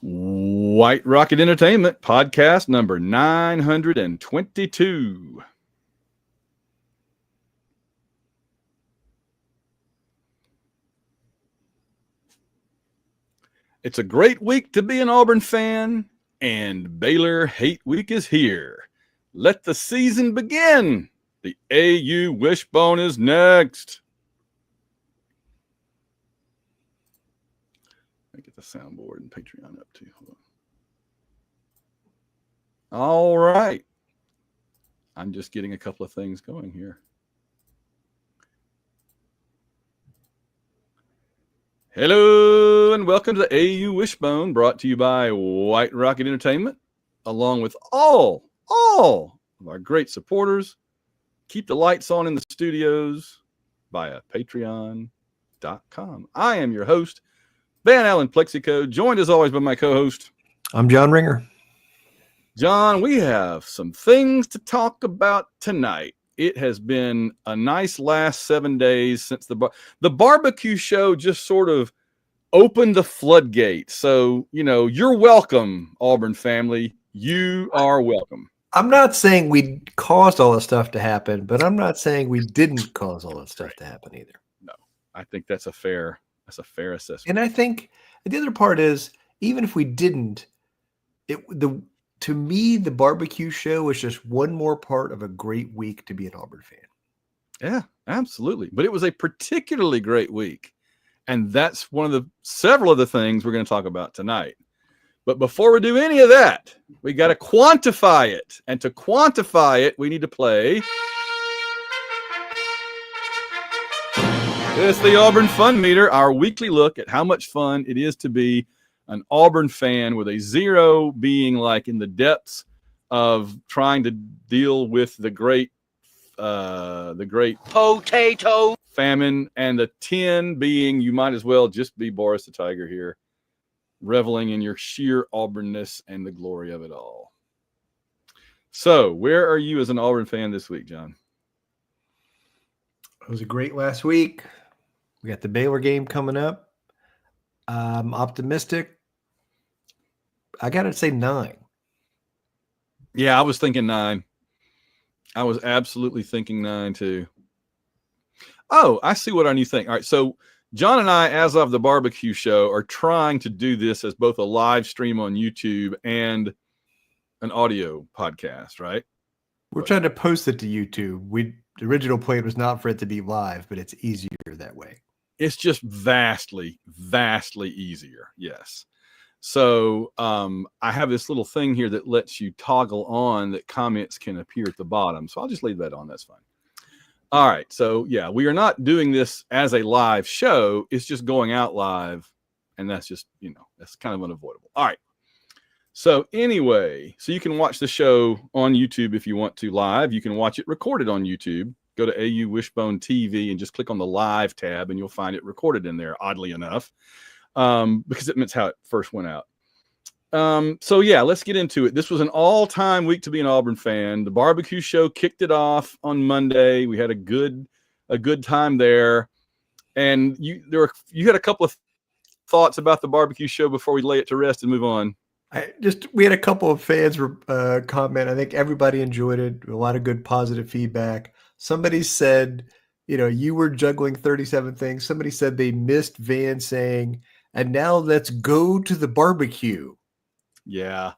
White Rocket Entertainment podcast number 922. It's a great week to be an Auburn fan, and Baylor Hate Week is here. Let the season begin. The AU Wishbone is next. Let me get the soundboard and Patreon up too. Hold on. All right. I'm just getting a couple of things going here. Hello and welcome to the AU Wishbone, brought to you by White Rocket Entertainment, along with all of our great supporters. Keep the lights on in the studios via patreon.com. I am your host, Van Allen Plexico, joined as always by my co-host. I'm John Ringer. John, we have some things to talk about tonight. It has been a nice last 7 days since the barbecue show just sort of opened the floodgates. So, you're welcome, Auburn family. You are welcome. I'm not saying we caused all this stuff to happen, but I'm not saying we didn't cause all that stuff to happen either. No, I think that's a fair assessment. And I think the other part is, even if we didn't, to me, the barbecue show was just one more part of a great week to be an Auburn fan. Yeah, absolutely. But it was a particularly great week. And that's one of the several of the things we're going to talk about tonight. But before we do any of that, we got to quantify it. And to quantify it, we need to play. It's the Auburn Fun Meter, our weekly look at how much fun it is to be an Auburn fan, with a 0 being like in the depths of trying to deal with the great potato famine, and the 10 being you might as well just be Boris the Tiger here, reveling in your sheer Auburnness and the glory of it all. So, where are you as an Auburn fan this week, John? It was a great last week. We got the Baylor game coming up. I'm optimistic. I got to say 9. Yeah, I was thinking 9. I was absolutely thinking 9 too. Oh, I see what our new thing. All right, so John and I, as of the barbecue show, are trying to do this as both a live stream on YouTube and an audio podcast, right? We're trying to post it to YouTube. The original plan was not for it to be live, but it's easier that way. It's just vastly, vastly easier. Yes. So I have this little thing here that lets you toggle on that comments can appear at the bottom. So I'll just leave that on. That's fine. All right. So, yeah, we are not doing this as a live show. It's just going out live. And that's just, that's kind of unavoidable. All right. So anyway, so you can watch the show on YouTube if you want to live. You can watch it recorded on YouTube. Go to AU Wishbone TV and just click on the live tab and you'll find it recorded in there, oddly enough. Because it's how it first went out. So yeah, let's get into it. This was an all-time week to be an Auburn fan. The barbecue show kicked it off on Monday. We had a good time there. And you had a couple of thoughts about the barbecue show before we lay it to rest and move on. We had a couple of fans comment. I think everybody enjoyed it. A lot of good positive feedback. Somebody said, you were juggling 37 things. Somebody said they missed Van saying, "And now let's go to the barbecue." Yeah.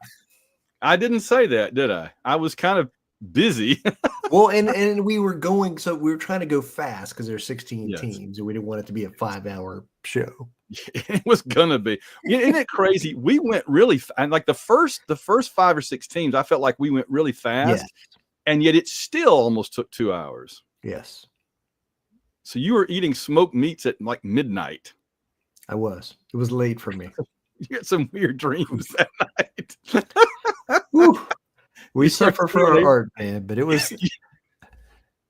I didn't say that, did I? I was kind of busy. Well, and we were going, so we were trying to go fast because there's 16 Yes. teams and we didn't want it to be a 5-hour show. It was gonna be. Isn't it crazy? We went really and like the first 5 or 6 teams, I felt like we went really fast. Yes. And yet it still almost took 2 hours. Yes. So you were eating smoked meats at like midnight. I was. It was late for me. You had some weird dreams that night. We suffer for our art, man, but it was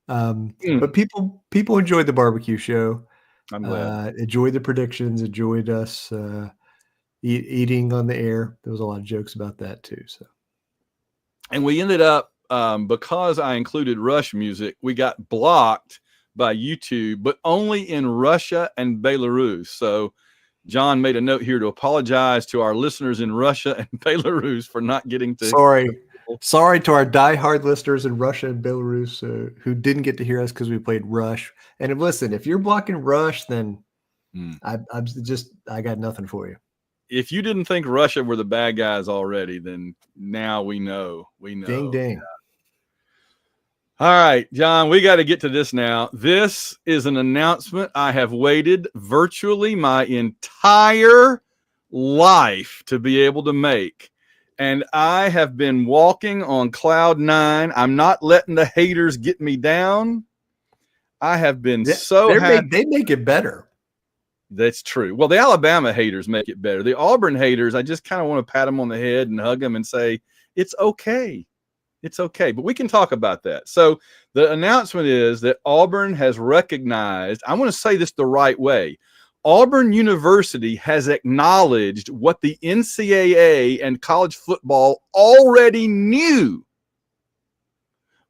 but people enjoyed the barbecue show. I'm glad. Enjoyed the predictions, enjoyed us eating on the air. There was a lot of jokes about that too. So, and we ended up because I included Rush music, we got blocked by YouTube, but only in Russia and Belarus. So John made a note here to apologize to our listeners in Russia and Belarus for not getting to. Sorry to our diehard listeners in Russia and Belarus who didn't get to hear us because we played Rush. And listen, if you're blocking Rush, then I got nothing for you. If you didn't think Russia were the bad guys already, then now we know. Ding, ding. Yeah. All right, John, we got to get to this now. This is an announcement I have waited virtually my entire life to be able to make. And I have been walking on cloud 9. I'm not letting the haters get me down. I have been so happy. They make it better. That's true. Well, the Alabama haters make it better. The Auburn haters, I just kind of want to pat them on the head and hug them and say, it's okay. It's okay. But we can talk about that. So the announcement is that Auburn has recognized, I want to say this the right way. Auburn University has acknowledged what the NCAA and college football already knew,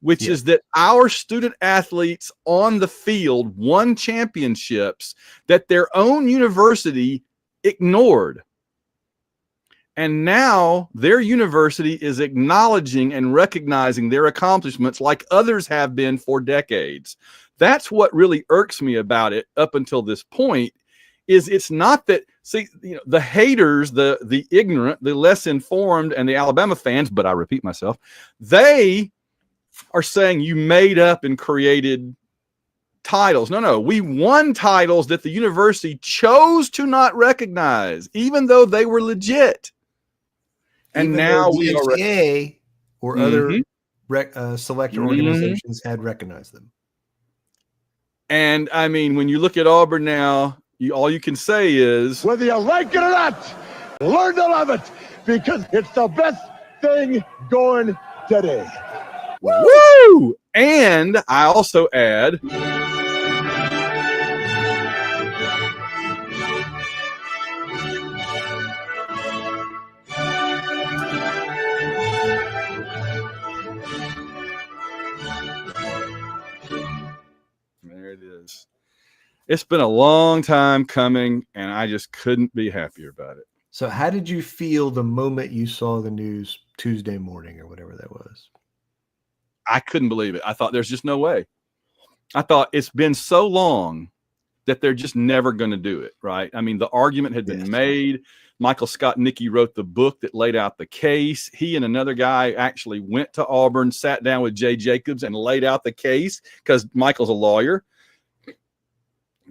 which is that our student athletes on the field won championships that their own university ignored. And now their university is acknowledging and recognizing their accomplishments like others have been for decades. That's what really irks me about it up until this point. Is it's not that, see, the haters, the ignorant, the less informed, and the Alabama fans, but I repeat myself, they are saying you made up and created titles. No, we won titles that the university chose to not recognize, even though they were legit. And even now we are NCAA or other selector organizations had recognized them. And I mean, when you look at Auburn now, all you can say is, whether you like it or not, learn to love it, because it's the best thing going today. Woo! And I also add, there it is. It's been a long time coming, and I just couldn't be happier about it. So how did you feel the moment you saw the news Tuesday morning or whatever that was? I couldn't believe it. I thought there's just no way. I thought it's been so long that they're just never going to do it, right? I mean, the argument had been made. Michael Scott Nicky wrote the book that laid out the case. He and another guy actually went to Auburn, sat down with Jay Jacobs and laid out the case because Michael's a lawyer.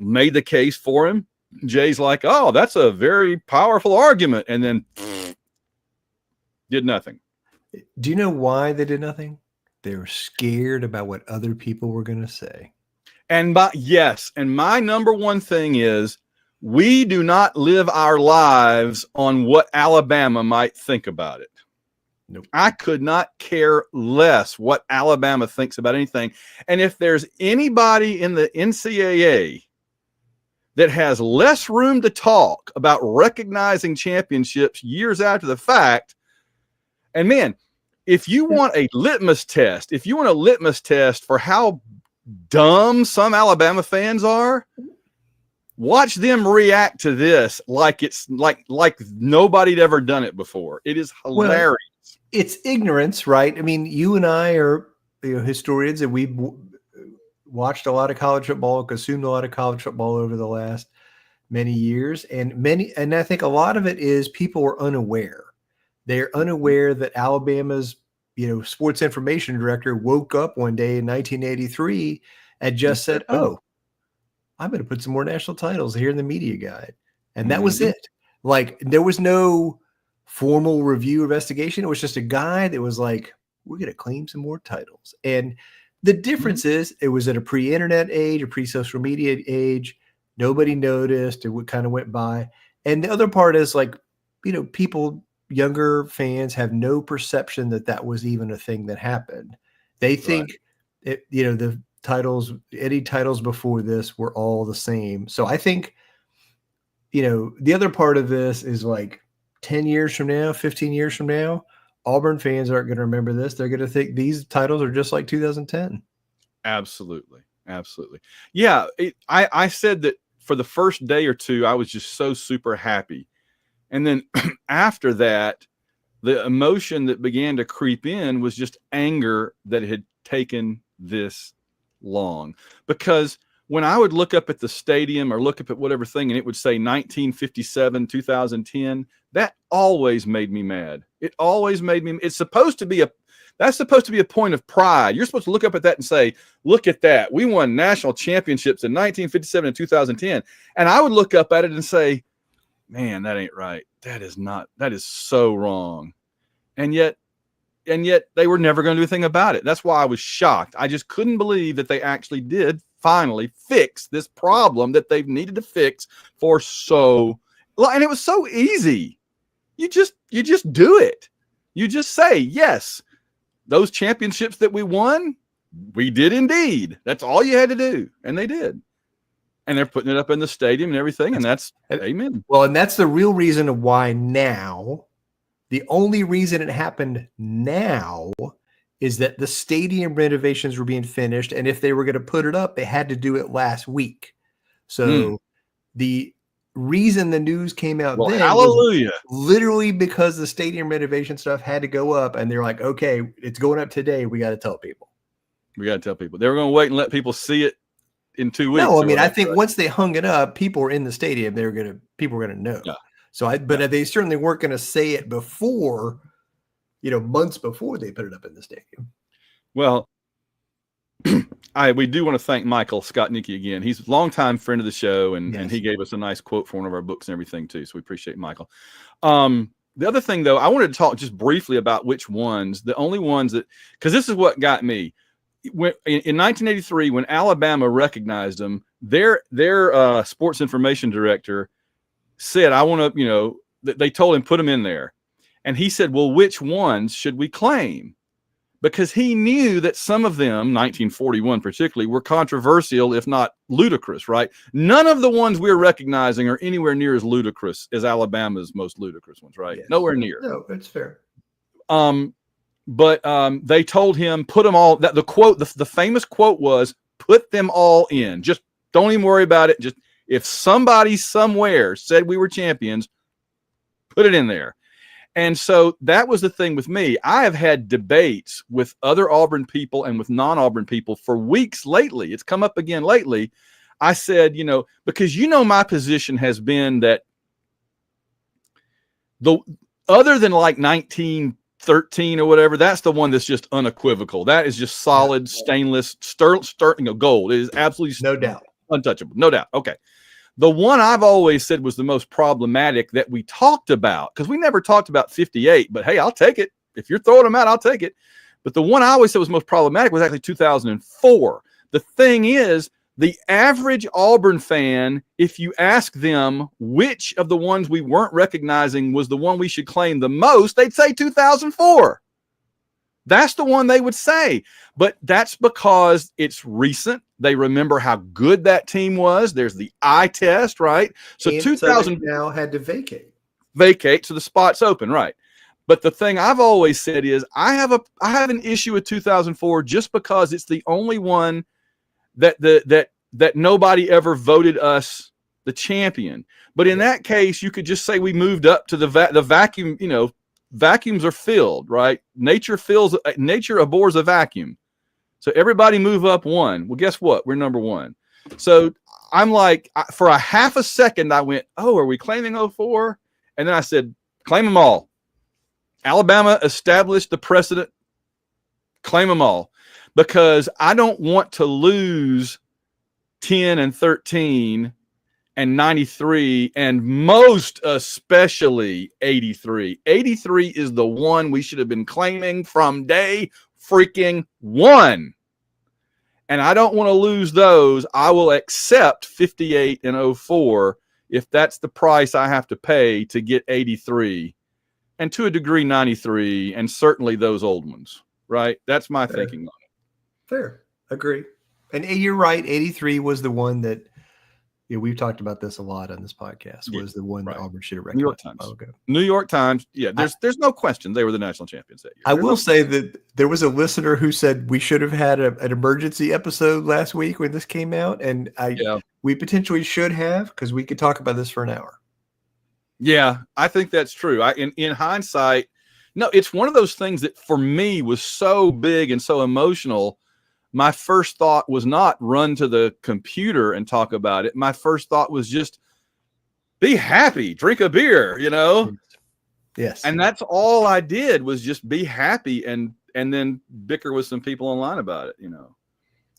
Made the case for him. Jay's like, oh, that's a very powerful argument. And then did nothing. Do you know why they did nothing? They were scared about what other people were going to say. And my number one thing is we do not live our lives on what Alabama might think about it. Nope. I could not care less what Alabama thinks about anything. And if there's anybody in the NCAA that has less room to talk about recognizing championships years after the fact, and man, if you want a litmus test, for how dumb some Alabama fans are, watch them react to this like it's like nobody'd ever done it before. It is hilarious. Well, it's ignorance, right? I mean, you and I are historians, and we've watched a lot of college football, consumed a lot of college football over the last many years, and I think a lot of it is people are unaware. They're unaware that Alabama's, sports information director woke up one day in 1983 and just said, oh, I'm going to put some more national titles here in the media guide. And that was it. Like, there was no formal review investigation. It was just a guy that was like, we're going to claim some more titles. And the difference is it was at a pre-internet age, a pre-social media age. Nobody noticed. It kind of went by. And the other part is like, people, younger fans have no perception that was even a thing that happened. They think the titles, any titles before this were all the same. So I think, the other part of this is like 10 years from now, 15 years from now, Auburn fans aren't going to remember this. They're going to think these titles are just like 2010. Absolutely. Yeah. I said that for the first day or two, I was just so super happy. And then after that, the emotion that began to creep in was just anger that it had taken this long. Because when I would look up at the stadium or look up at whatever thing and it would say 1957, 2010, that always made me mad. It always made me, that's supposed to be a point of pride. You're supposed to look up at that and say, look at that. We won national championships in 1957 and 2010. And I would look up at it and say, man, that ain't right. That is so wrong. And yet they were never going to do anything about it. That's why I was shocked. I just couldn't believe that they actually did finally fix this problem that they've needed to fix for so long. And it was so easy. You just do it. You just say, yes, those championships that we won, we did indeed. That's all you had to do. And they did. And they're putting it up in the stadium and everything. And that's amen. Well, and that's the real reason of why now, the only reason it happened now is that the stadium renovations were being finished. And if they were going to put it up, they had to do it last week. So the reason the news came out then hallelujah, was literally because the stadium renovation stuff had to go up. And they're like, okay, it's going up today. We got to tell people. They were going to wait and let people see it in 2 weeks. No, I mean, I think once they hung it up, people were in the stadium. People were going to know. Yeah. So but they certainly weren't going to say it before, months before they put it up in the stadium. Well, we do want to thank Michael Skotnicki again. He's a longtime friend of the show, and he gave us a nice quote for one of our books and everything too. So we appreciate Michael. The other thing, though, I wanted to talk just briefly about which ones, the only ones that, because this is what got me. In 1983, when Alabama recognized them, their sports information director said, I want to, they told him, put them in there. And he said, well, which ones should we claim? Because he knew that some of them, 1941 particularly, were controversial, if not ludicrous, right? None of the ones we're recognizing are anywhere near as ludicrous as Alabama's most ludicrous ones, right? Yes. Nowhere near. No, that's fair. But they told him, put them all, that the quote, the famous quote was, put them all in. Just don't even worry about it. Just if somebody somewhere said we were champions, put it in there. And so that was the thing with me. I have had debates with other Auburn people and with non-Auburn people for weeks lately. It's come up again lately. I said, because my position has been that other than like 1913 or whatever, that's the one that's just unequivocal. That is just solid stainless gold. It is absolutely no doubt untouchable. No doubt. Okay. The one I've always said was the most problematic that we talked about, because we never talked about 58, but hey, I'll take it. If you're throwing them out, I'll take it. But the one I always said was most problematic was actually 2004. The thing is, the average Auburn fan, if you ask them which of the ones we weren't recognizing was the one we should claim the most, they'd say 2004. That's the one they would say. But that's because it's recent. They remember how good that team was. There's the eye test, right? So 2000 now had to vacate, so the spot's open, right? But the thing I've always said is I have an issue with 2004 just because it's the only one that nobody ever voted us the champion. But in that case, you could just say we moved up to the vacuum. Vacuums are filled, right? Nature abhors a vacuum. So everybody move up one. Well, guess what? We're number one. So I'm like, for a half a second, I went, oh, are we claiming 04? And then I said, claim them all. Alabama established the precedent. Claim them all. Because I don't want to lose 10 and 13 and 93, and most especially 83. 83 is the one we should have been claiming from day freaking one. And I don't want to lose those. I will accept 58 and 04 if that's the price I have to pay to get 83, and to a degree 93, and certainly those old ones, right? That's my thinking on it. Fair. Agree. And you're right. 83 was the one that Yeah, we've talked about this a lot on this podcast. Was the one that Auburn should have recognized. New York Times. New York Times. Yeah, there's no question they were the national champions that year. I will say that there was a listener who said we should have had an emergency episode last week when this came out, and we potentially should have, because we could talk about this for an hour. Yeah, I think that's true. In hindsight, no, it's one of those things that for me was so big and so emotional. My first thought was not run to the computer and talk about it. My first thought was just be happy, drink a beer, Yes. And that's all I did, was just be happy and then bicker with some people online about it,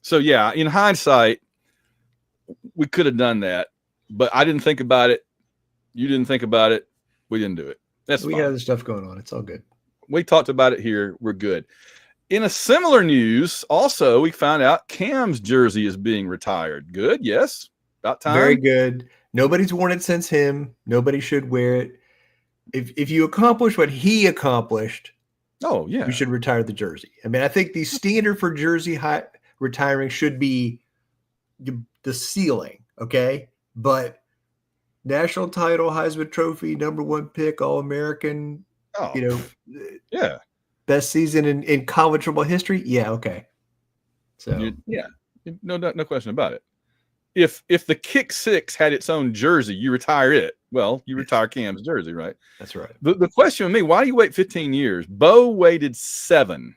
So yeah, in hindsight, we could have done that, but I didn't think about it. You didn't think about it. We didn't do it. We got other stuff going on. It's all good. We talked about it here. We're good. In a similar news, also, we found out Cam's jersey is being retired. Good, yes. About time. Very good. Nobody's worn it since him. Nobody should wear it. If you accomplish what he accomplished, you should retire the jersey. I mean, I think the standard for jersey retiring should be the ceiling, okay? But national title, Heisman Trophy, #1 pick, All-American, yeah. Best season in college football history? Yeah, okay. So no question about it. If the Kick Six had its own jersey, you retire it. Well, you retire Cam's jersey, right? That's right. The question with me, why do you wait 15 years? Bo waited 7.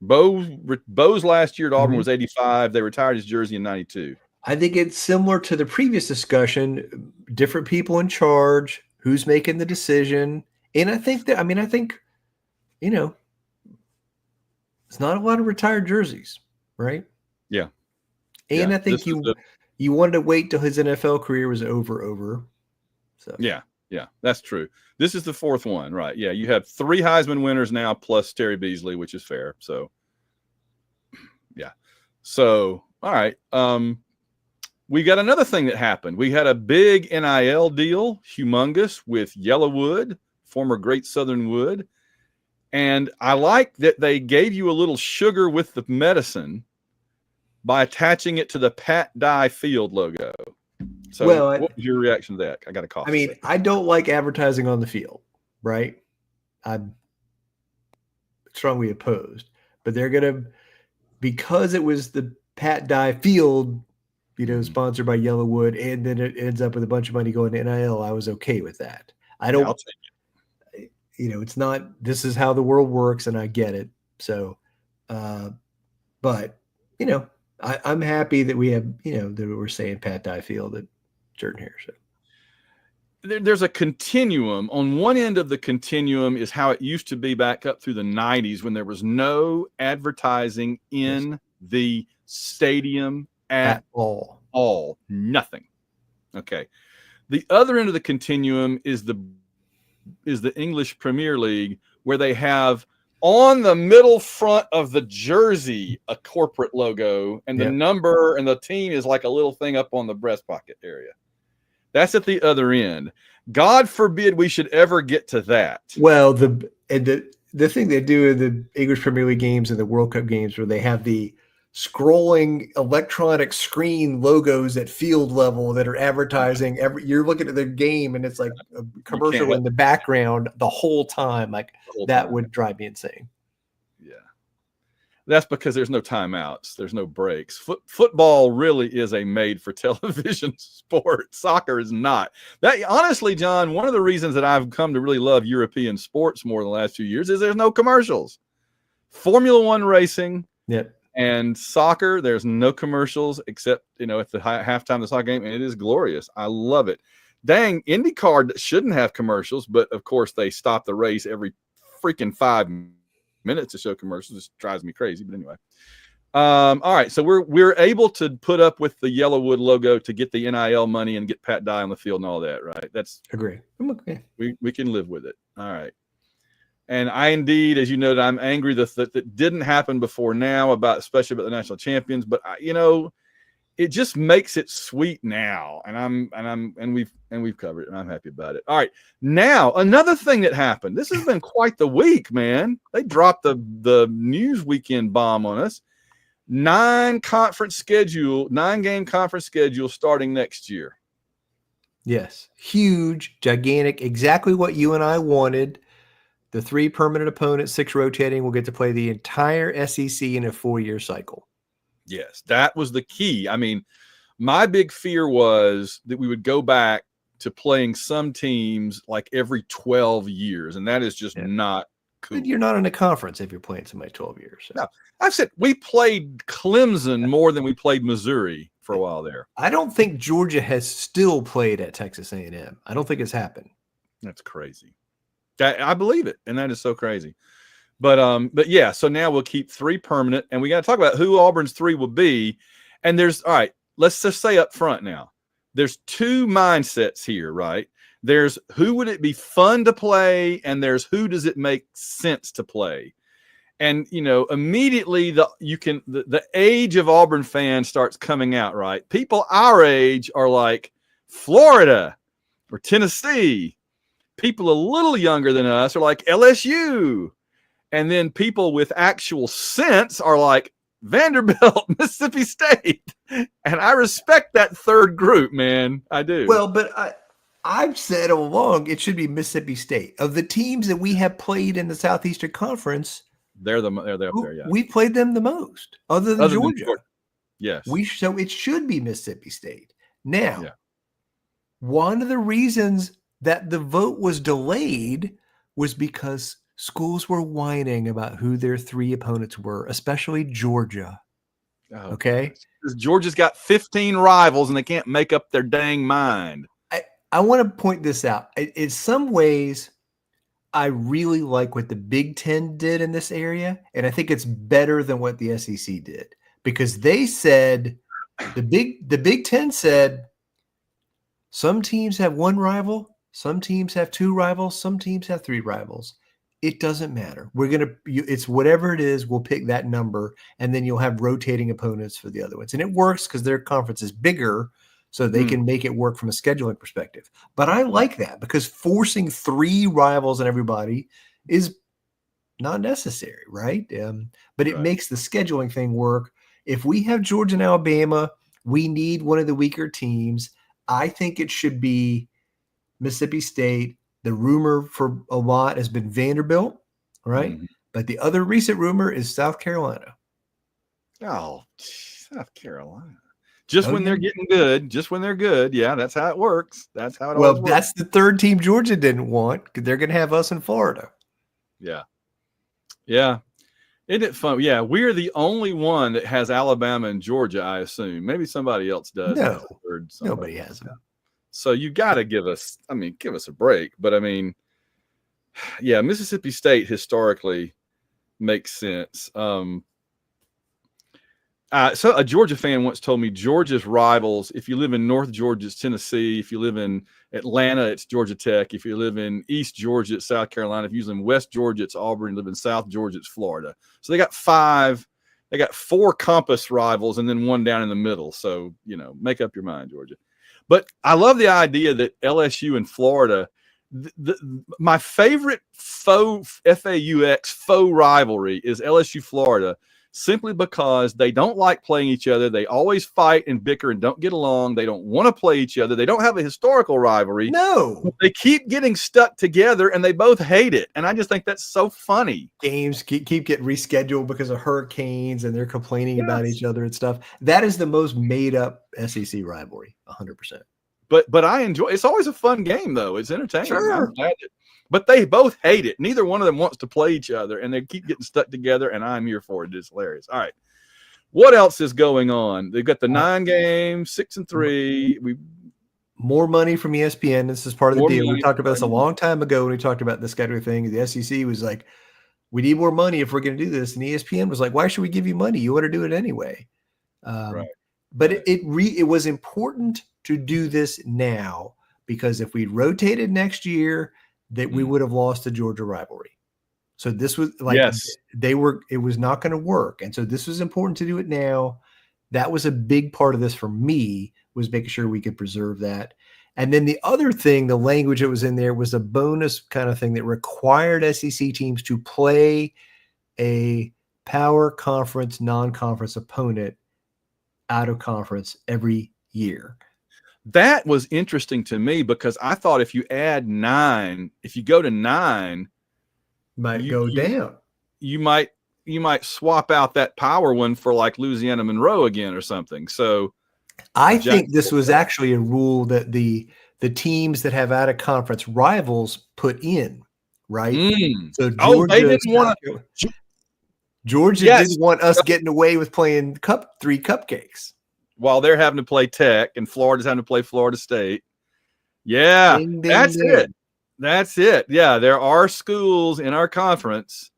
Bo's last year at Auburn was 85. They retired his jersey in 92. I think it's similar to the previous discussion. Different people in charge, who's making the decision. And I think it's not a lot of retired jerseys, right? Yeah. And I think you wanted to wait till his NFL career was over. So yeah, that's true. This is the 4th one, right? Yeah, you have 3 Heisman winners now plus Terry Beasley, which is fair. So yeah. So all right. We got another thing that happened. We had a big NIL deal, humongous, with Yellowwood, former Great Southern Wood. And I like that they gave you a little sugar with the medicine by attaching it to the Pat Dye Field logo. So what was your reaction to that? I got a cough. I mean, I don't like advertising on the field, right? I'm strongly opposed. But they're going to, because it was the Pat Dye Field, sponsored by Yellowwood, and then it ends up with a bunch of money going to NIL, I was okay with that. I'll take it. It's not, this is how the world works, and I get it. So, but, I'm happy that we have, that we're saying Pat Dye Field at Jordan here. So there's a continuum. On one end of the continuum is how it used to be back up through the 90s when there was no advertising in the stadium at all. Nothing. Okay. The other end of the continuum is the English Premier League, where they have on the middle front of the jersey a corporate logo, and the number and the team is like a little thing up on the breast pocket area. That's at the other end. God forbid we should ever get to that. Well, the thing they do in the English Premier League games and the World Cup games, where they have the scrolling electronic screen logos at field level that are advertising you're looking at the game and it's like a commercial in the background the whole time. That would drive me insane. Yeah. That's because there's no timeouts. There's no breaks. Football really is a made for television sport. Soccer is not. That honestly, John, one of the reasons that I've come to really love European sports more in the last few years is there's no commercials. Formula One racing. Yep. And soccer, there's no commercials except, at the halftime of the soccer game, and it is glorious. I love it. Dang, IndyCar shouldn't have commercials, but of course they stop the race every freaking 5 minutes to show commercials. This drives me crazy, but anyway. All right, so we're able to put up with the Yellowwood logo to get the NIL money and get Pat Dye on the field and all that, right? That's agree. I'm okay. We can live with it. All right. And I indeed, as you noted, I'm angry that didn't happen before now, especially about the national champions. But it just makes it sweet now, and we've covered it, and I'm happy about it. All right, now another thing that happened. This has been quite the week, man. They dropped the news weekend bomb on us. 9 game conference schedule starting next year. Yes. Huge, gigantic, exactly what you and I wanted. The 3 permanent opponents, 6 rotating, will get to play the entire SEC in a 4-year cycle. Yes, that was the key. I mean, my big fear was that we would go back to playing some teams like every 12 years, and that is just not cool. But you're not in a conference if you're playing somebody 12 years. So. No, I've said we played Clemson more than we played Missouri for a while there. I don't think Georgia has still played at Texas A&M. I don't think it's happened. That's crazy. I believe it, and that is so crazy. But yeah, so now we'll keep 3 permanent, and we got to talk about who Auburn's 3 will be. And all right, let's just say up front now, there's 2 mindsets here, right? There's who would it be fun to play, and there's who does it make sense to play. And immediately the age of Auburn fans starts coming out, right? People our age are like Florida or Tennessee. People a little younger than us are like LSU. And then people with actual sense are like Vanderbilt, Mississippi State. And I respect that third group, man. I do. Well, but I've said all along it should be Mississippi State. Of the teams that we have played in the Southeastern Conference, they're up there, yeah. We played them the most, other than Georgia. Yes. So it should be Mississippi State. Now, one of the reasons that the vote was delayed was because schools were whining about who their 3 opponents were, especially Georgia. Oh, okay? Because Georgia's got 15 rivals and they can't make up their dang mind. I want to point this out. In some ways, I really like what the Big Ten did in this area, and I think it's better than what the SEC did, because they said, the Big Ten said, some teams have 1 rival, some teams have 2 rivals, some teams have 3 rivals. It doesn't matter. It's whatever it is, we'll pick that number, and then you'll have rotating opponents for the other ones. And it works because their conference is bigger, so they can make it work from a scheduling perspective. But I like that because forcing 3 rivals on everybody is not necessary, right? But it makes the scheduling thing work. If we have Georgia and Alabama, we need one of the weaker teams. I think it should be Mississippi State. The rumor for a lot has been Vanderbilt, right? Mm-hmm. But the other recent rumor is South Carolina. Oh, South Carolina. Just when they're getting good, just when they're good. Yeah, that's how it works. That's how it always works. That's the third team Georgia didn't want because they're going to have us in Florida. Yeah. Yeah. Isn't it fun? Yeah, we're the only one that has Alabama and Georgia, I assume. Maybe somebody else does. No, nobody has them. So you got to give us a break. But, yeah, Mississippi State historically makes sense. So a Georgia fan once told me Georgia's rivals, if you live in North Georgia, it's Tennessee. If you live in Atlanta, it's Georgia Tech. If you live in East Georgia, it's South Carolina. If you live in West Georgia, it's Auburn. If you live in South Georgia, it's Florida. So they got 4 compass rivals and then 1 down in the middle. So, make up your mind, Georgia. But I love the idea that LSU and Florida, my favorite faux rivalry is LSU Florida, simply because they don't like playing each other. They always fight and bicker and don't get along. They don't want to play each other. They don't have a historical rivalry. No. They keep getting stuck together and they both hate it. And I just think that's so funny. Games keep getting rescheduled because of hurricanes and they're complaining about each other and stuff. That is the most made up SEC rivalry, 100%. But I enjoy it's always a fun game, though. It's entertaining. Sure. But they both hate it. Neither one of them wants to play each other, and they keep getting stuck together, and I'm here for it. It's hilarious. All right. What else is going on? They've got the 9 games, 6-3. More money from ESPN. This is part of the deal. We talked about this a long time ago when we talked about the scheduling thing. The SEC was like, we need more money if we're going to do this. And ESPN was like, why should we give you money? You ought to do it anyway. But it was important to do this now because if we rotated next year, that we would have lost the Georgia rivalry. So this was like, it was not going to work. And so this was important to do it now. That was a big part of this for me, was making sure we could preserve that. And then the other thing, the language that was in there was a bonus kind of thing that required SEC teams to play a power conference, non-conference opponent out of conference every year. That was interesting to me because I thought if you add 9, if you go to 9, Might go down. You might swap out that power one for like Louisiana Monroe again or something. So I think this was actually a rule that the teams that have out of conference rivals put in, right? So Georgia, they didn't want to. Georgia didn't want us getting away with playing 3 cupcakes while they're having to play Tech and Florida's having to play Florida State. Yeah, ding, ding, that's ding. it. That's it. Yeah, there are schools in our conference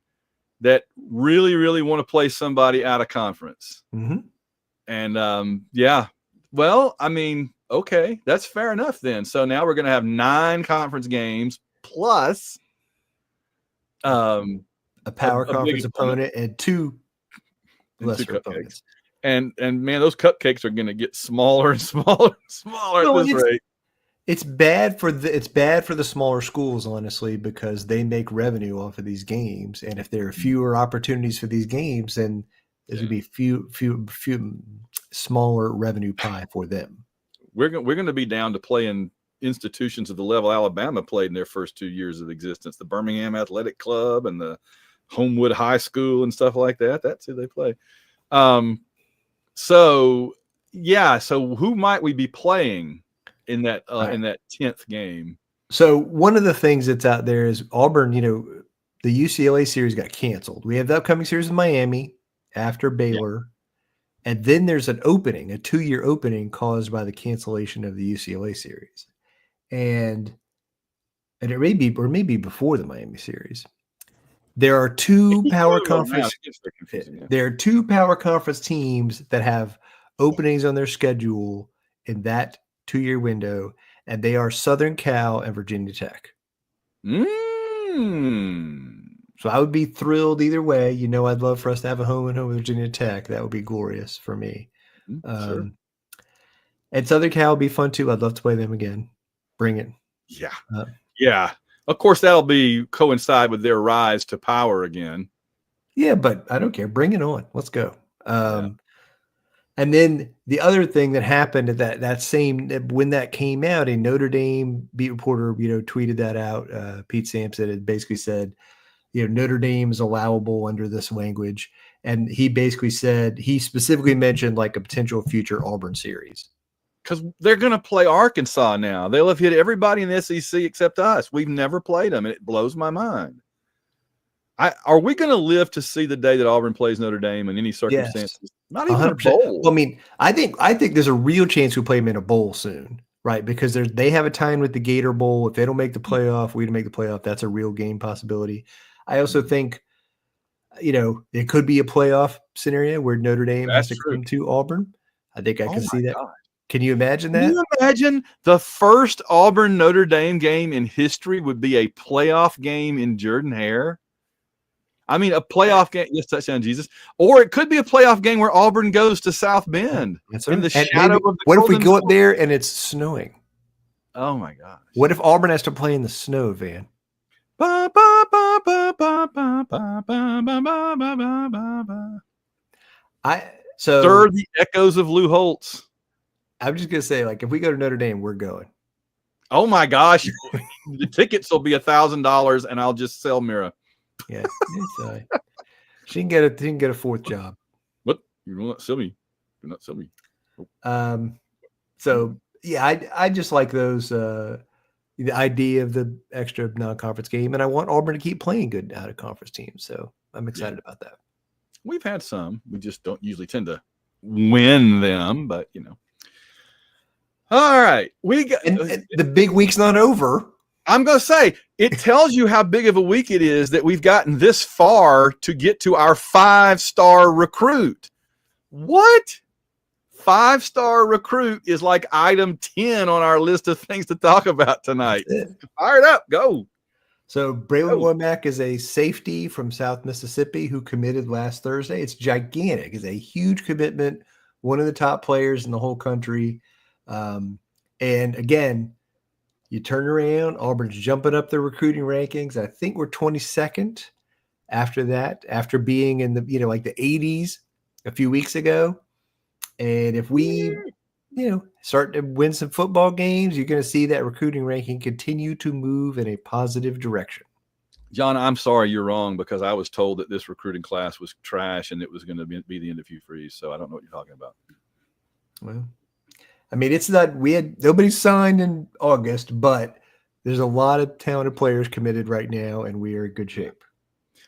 that really, really want to play somebody out of conference. Mm-hmm. And yeah, well, I mean, okay, that's fair enough then. So now we're going to have 9 conference games plus a power conference opponent and 2 lesser opponents. And man, those cupcakes are going to get smaller and smaller and smaller at this rate. It's bad for the smaller schools, honestly, because they make revenue off of these games, and if there are fewer opportunities for these games, then there's going to be few smaller revenue pie for them. We're going to be down to playing institutions of the level Alabama played in their first 2 years of existence, the Birmingham Athletic Club and the Homewood High School and stuff like that. That's who they play. So who might we be playing in that in that 10th game? So one of the things that's out there is Auburn, the UCLA series got canceled. We have the upcoming series in Miami after Baylor. Yeah. And then there's an opening, a 2-year opening caused by the cancellation of the UCLA series. And it may be before the Miami series. There are 2 power conference. There are 2 power conference teams that have openings on their schedule in that 2-year window, and they are Southern Cal and Virginia Tech. So I would be thrilled either way. I'd love for us to have a home and home with Virginia Tech. That would be glorious for me. Sure. And Southern Cal would be fun too. I'd love to play them again. Bring it. Yeah. Yeah. Of course, that'll coincide with their rise to power again. Yeah, but I don't care. Bring it on. Let's go. And then the other thing that happened at that same when that came out, a Notre Dame beat reporter, tweeted that out. Pete Sampson had basically said, Notre Dame is allowable under this language, and he specifically mentioned like a potential future Auburn series. Because they're going to play Arkansas now. They'll have hit everybody in the SEC except us. We've never played them, and it blows my mind. Are we going to live to see the day that Auburn plays Notre Dame in any circumstances? Yes. Not even 100%. A bowl. Well, I mean, I think there's a real chance we play them in a bowl soon, right? Because they have a time with the Gator Bowl. If they don't make the playoff, we don't make the playoff. That's a real game possibility. I also think, it could be a playoff scenario where Notre Dame has to come to Auburn. I think I can see that. God. Can you imagine that? Can you imagine the first Auburn Notre Dame game in history would be a playoff game in Jordan-Hare? I mean, a playoff game. Yes, touchdown, Jesus. Or it could be a playoff game where Auburn goes to South Bend. That's right. In the shadow of the What if we go up there and it's snowing? Oh my gosh. What if Auburn has to play in the snow, Van? Stir the echoes of Lou Holtz. I'm just gonna say, like, if we go to Notre Dame, we're going. Oh my gosh, the tickets will be $1,000, and I'll just sell Mira. Yeah, she can get a 4th job. What? You're not sell me? You're not sell me. Oh. So yeah, I just like those. The idea of the extra non-conference game, and I want Auburn to keep playing good out of conference teams. So I'm excited about that. We've had some. We just don't usually tend to win them, but All right, we got and the big week's not over. I'm going to say it tells you how big of a week it is that we've gotten this far to get to our 5-star recruit. What? 5-star recruit is like item 10 on our list of things to talk about tonight. Fire it up, go. So Braylon Womack is a safety from South Mississippi who committed last Thursday. It's gigantic. It's a huge commitment. One of the top players in the whole country. And again, you turn around, Auburn's jumping up the recruiting rankings. I think we're 22nd after that, after being in the, like the 80s a few weeks ago. And if we, start to win some football games, you're going to see that recruiting ranking continue to move in a positive direction. John, I'm sorry you're wrong, because I was told that this recruiting class was trash and it was going to be the end of Hugh Freeze. So I don't know what you're talking about. Well, I mean, it's not, nobody signed in August, but there's a lot of talented players committed right now, and we are in good shape.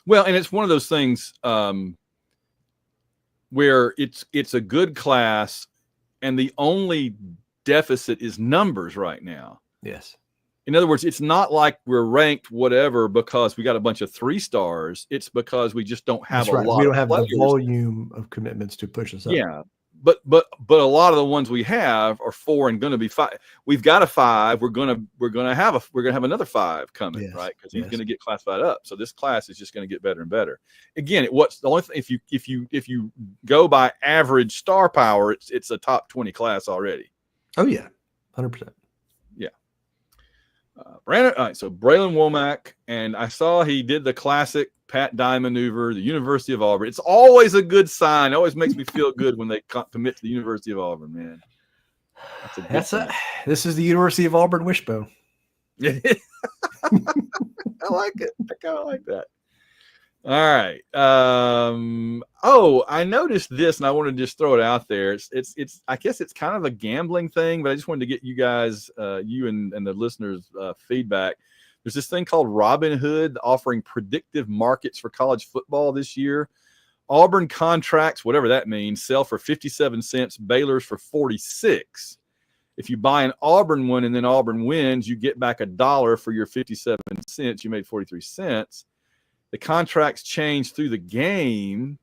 Well, and it's one of those things where it's a good class, and the only deficit is numbers right now. Yes. In other words, it's not like we're ranked whatever because we got a bunch of 3 stars. It's because we just don't have lot. We don't have the volume of commitments to push us up. Yeah. But a lot of the ones we have are 4 and going to be 5. We've got a 5. We're gonna have another 5 coming, yes, right? Because he's going to get classified up. So this class is just going to get better and better. Again, what's the only thing, if you go by average star power, it's a top 20 class already. Oh yeah, 100%. Yeah. Brandon. All right, so Braylon Womack, and I saw he did the classic Pat Dye maneuver, the University of Auburn. It's always a good sign. It always makes me feel good when they commit to the University of Auburn, man. This is the University of Auburn Wishbone. I like it. I kind of like that. All right. I noticed this, and I wanted to just throw it out there. It's I guess it's kind of a gambling thing, but I just wanted to get you guys, you and the listeners' feedback. There's this thing called Robinhood offering predictive markets for college football this year. Auburn contracts, whatever that means, sell for 57 cents, Baylor's for 46. If you buy an Auburn one and then Auburn wins, you get back $1 for your 57 cents. You made 43 cents. The contracts change through the game.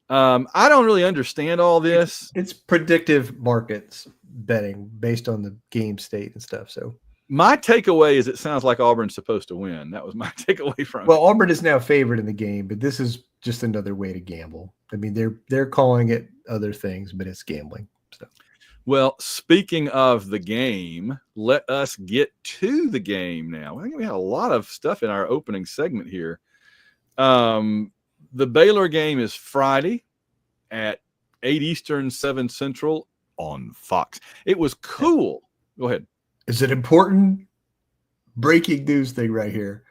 I don't really understand all this. It's predictive markets betting based on the game state and stuff. So my takeaway is it sounds like Auburn's supposed to win. That was my takeaway from it. Well, Auburn is now favored in the game, but this is just another way to gamble. I mean, they're calling it other things, but it's gambling. So, well, speaking of the game, let us get to the game now. I think we had a lot of stuff in our opening segment here. The Baylor game is Friday at 8 Eastern, 7 Central on Fox. It was cool. Go ahead. Is it important? Breaking news thing right here.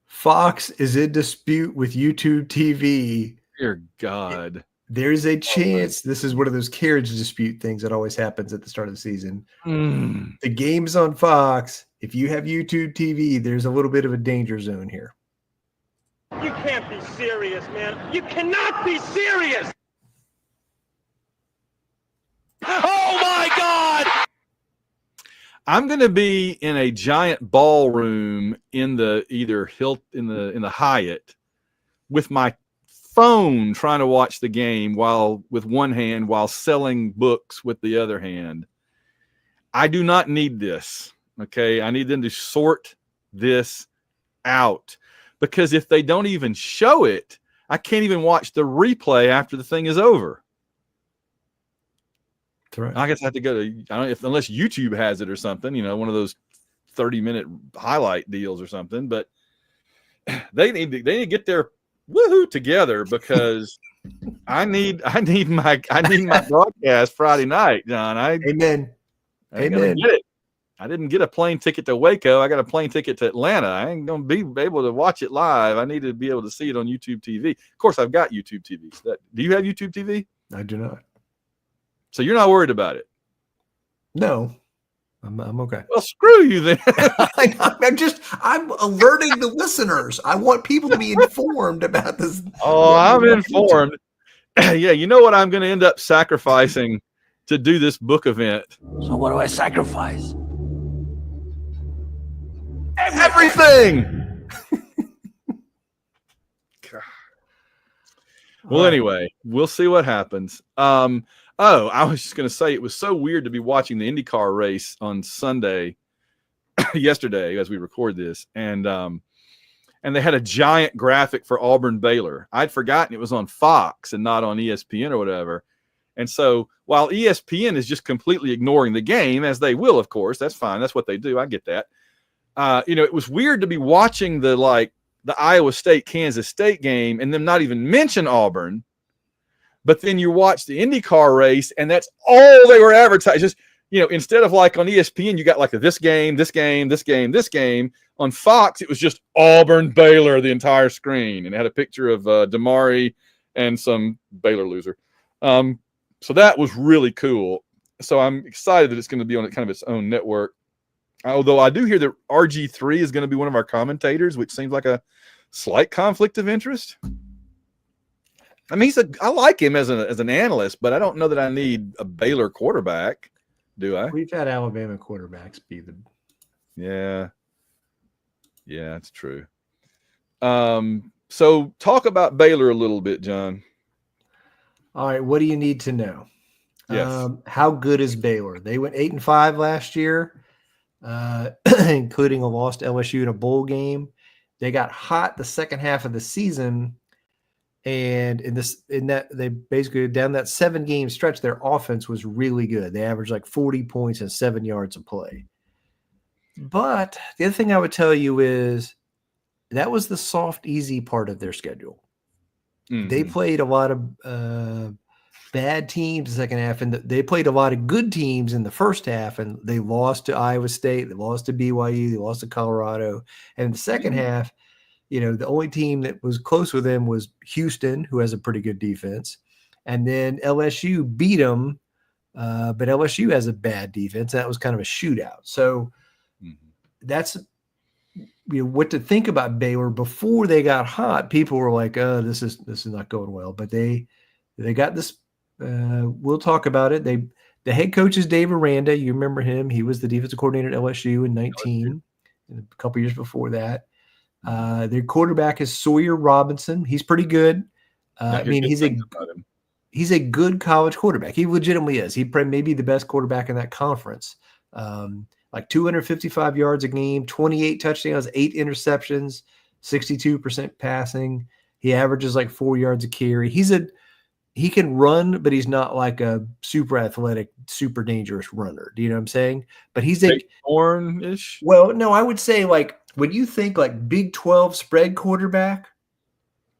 Fox is in dispute with YouTube TV. Dear God. There's a chance this is one of those carriage dispute things that always happens at the start of the season. The game's on Fox. If you have YouTube TV, there's a little bit of a danger zone here. You can't be serious, man. You cannot be serious. Oh my God! I'm going to be in a giant ballroom in the in the Hyatt with my phone trying to watch the game with one hand while selling books with the other hand. I do not need this. Okay. I need them to sort this out, because if they don't even show it, I can't even watch the replay after the thing is over. That's right. I guess I have to go to, unless YouTube has it or something, one of those 30-minute highlight deals or something, but they need to get their woohoo together, because I need my broadcast Friday night, John. Amen. Amen. Get it. I didn't get a plane ticket to Waco. I got a plane ticket to Atlanta. I ain't going to be able to watch it live. I need to be able to see it on YouTube TV. Of course, I've got YouTube TV. Do you have YouTube TV? I do not. So you're not worried about it? No. I'm okay. Well, screw you then. I'm alerting the listeners. I want people to be informed about this. Oh, I'm informed. Yeah, you know what I'm going to end up sacrificing to do this book event? So what do I sacrifice? Everything. Well, anyway, we'll see what happens. I was just going to say, it was so weird to be watching the IndyCar race on Sunday, yesterday, as we record this, and they had a giant graphic for Auburn Baylor. I'd forgotten it was on Fox and not on ESPN or whatever. And so while ESPN is just completely ignoring the game, as they will, of course, that's fine. That's what they do. I get that. It was weird to be watching the the Iowa State Kansas State game and them not even mention Auburn. But then you watch the IndyCar race, and that's all they were advertising. Just, instead of like on ESPN, you got like this game. On Fox, it was just Auburn, Baylor, the entire screen, and it had a picture of Damari and some Baylor loser. So that was really cool. So I'm excited that it's going to be on kind of its own network. Although I do hear that RG3 is going to be one of our commentators, which seems like a slight conflict of interest. I mean, I like him as an analyst, but I don't know that I need a Baylor quarterback, do I? We've had Alabama quarterbacks be the. Yeah, that's true. So talk about Baylor a little bit, John. All right, what do you need to know? Yes. How good is Baylor? They went 8-5 last year, including a loss to LSU in a bowl game. They got hot the second half of the season. And they basically down that 7-game stretch, their offense was really good. They averaged like 40 points and 7 yards of play. But the other thing I would tell you is that was the soft, easy part of their schedule. Mm-hmm. They played a lot of bad teams in the second half, and they played a lot of good teams in the first half, and they lost to Iowa State, they lost to BYU, they lost to Colorado. And in the second half, the only team that was close with them was Houston, who has a pretty good defense. And then LSU beat them, but LSU has a bad defense. That was kind of a shootout. So that's what to think about Baylor. Before they got hot, people were like, "Oh, this is not going well." But they got this. We'll talk about it. The head coach is Dave Aranda. You remember him? He was the defensive coordinator at LSU in 19, and a couple years before that. Their quarterback is Sawyer Robinson. He's pretty good. I mean, he's a good college quarterback. He legitimately is. He may be the best quarterback in that conference. Like 255 yards a game, 28 touchdowns, 8 interceptions, 62% passing. He averages like 4 yards a carry. He can run, but he's not like a super athletic, super dangerous runner. Do you know what I'm saying? But he's a Horn-ish. Well, no, I would say like when you think like Big 12 spread quarterback,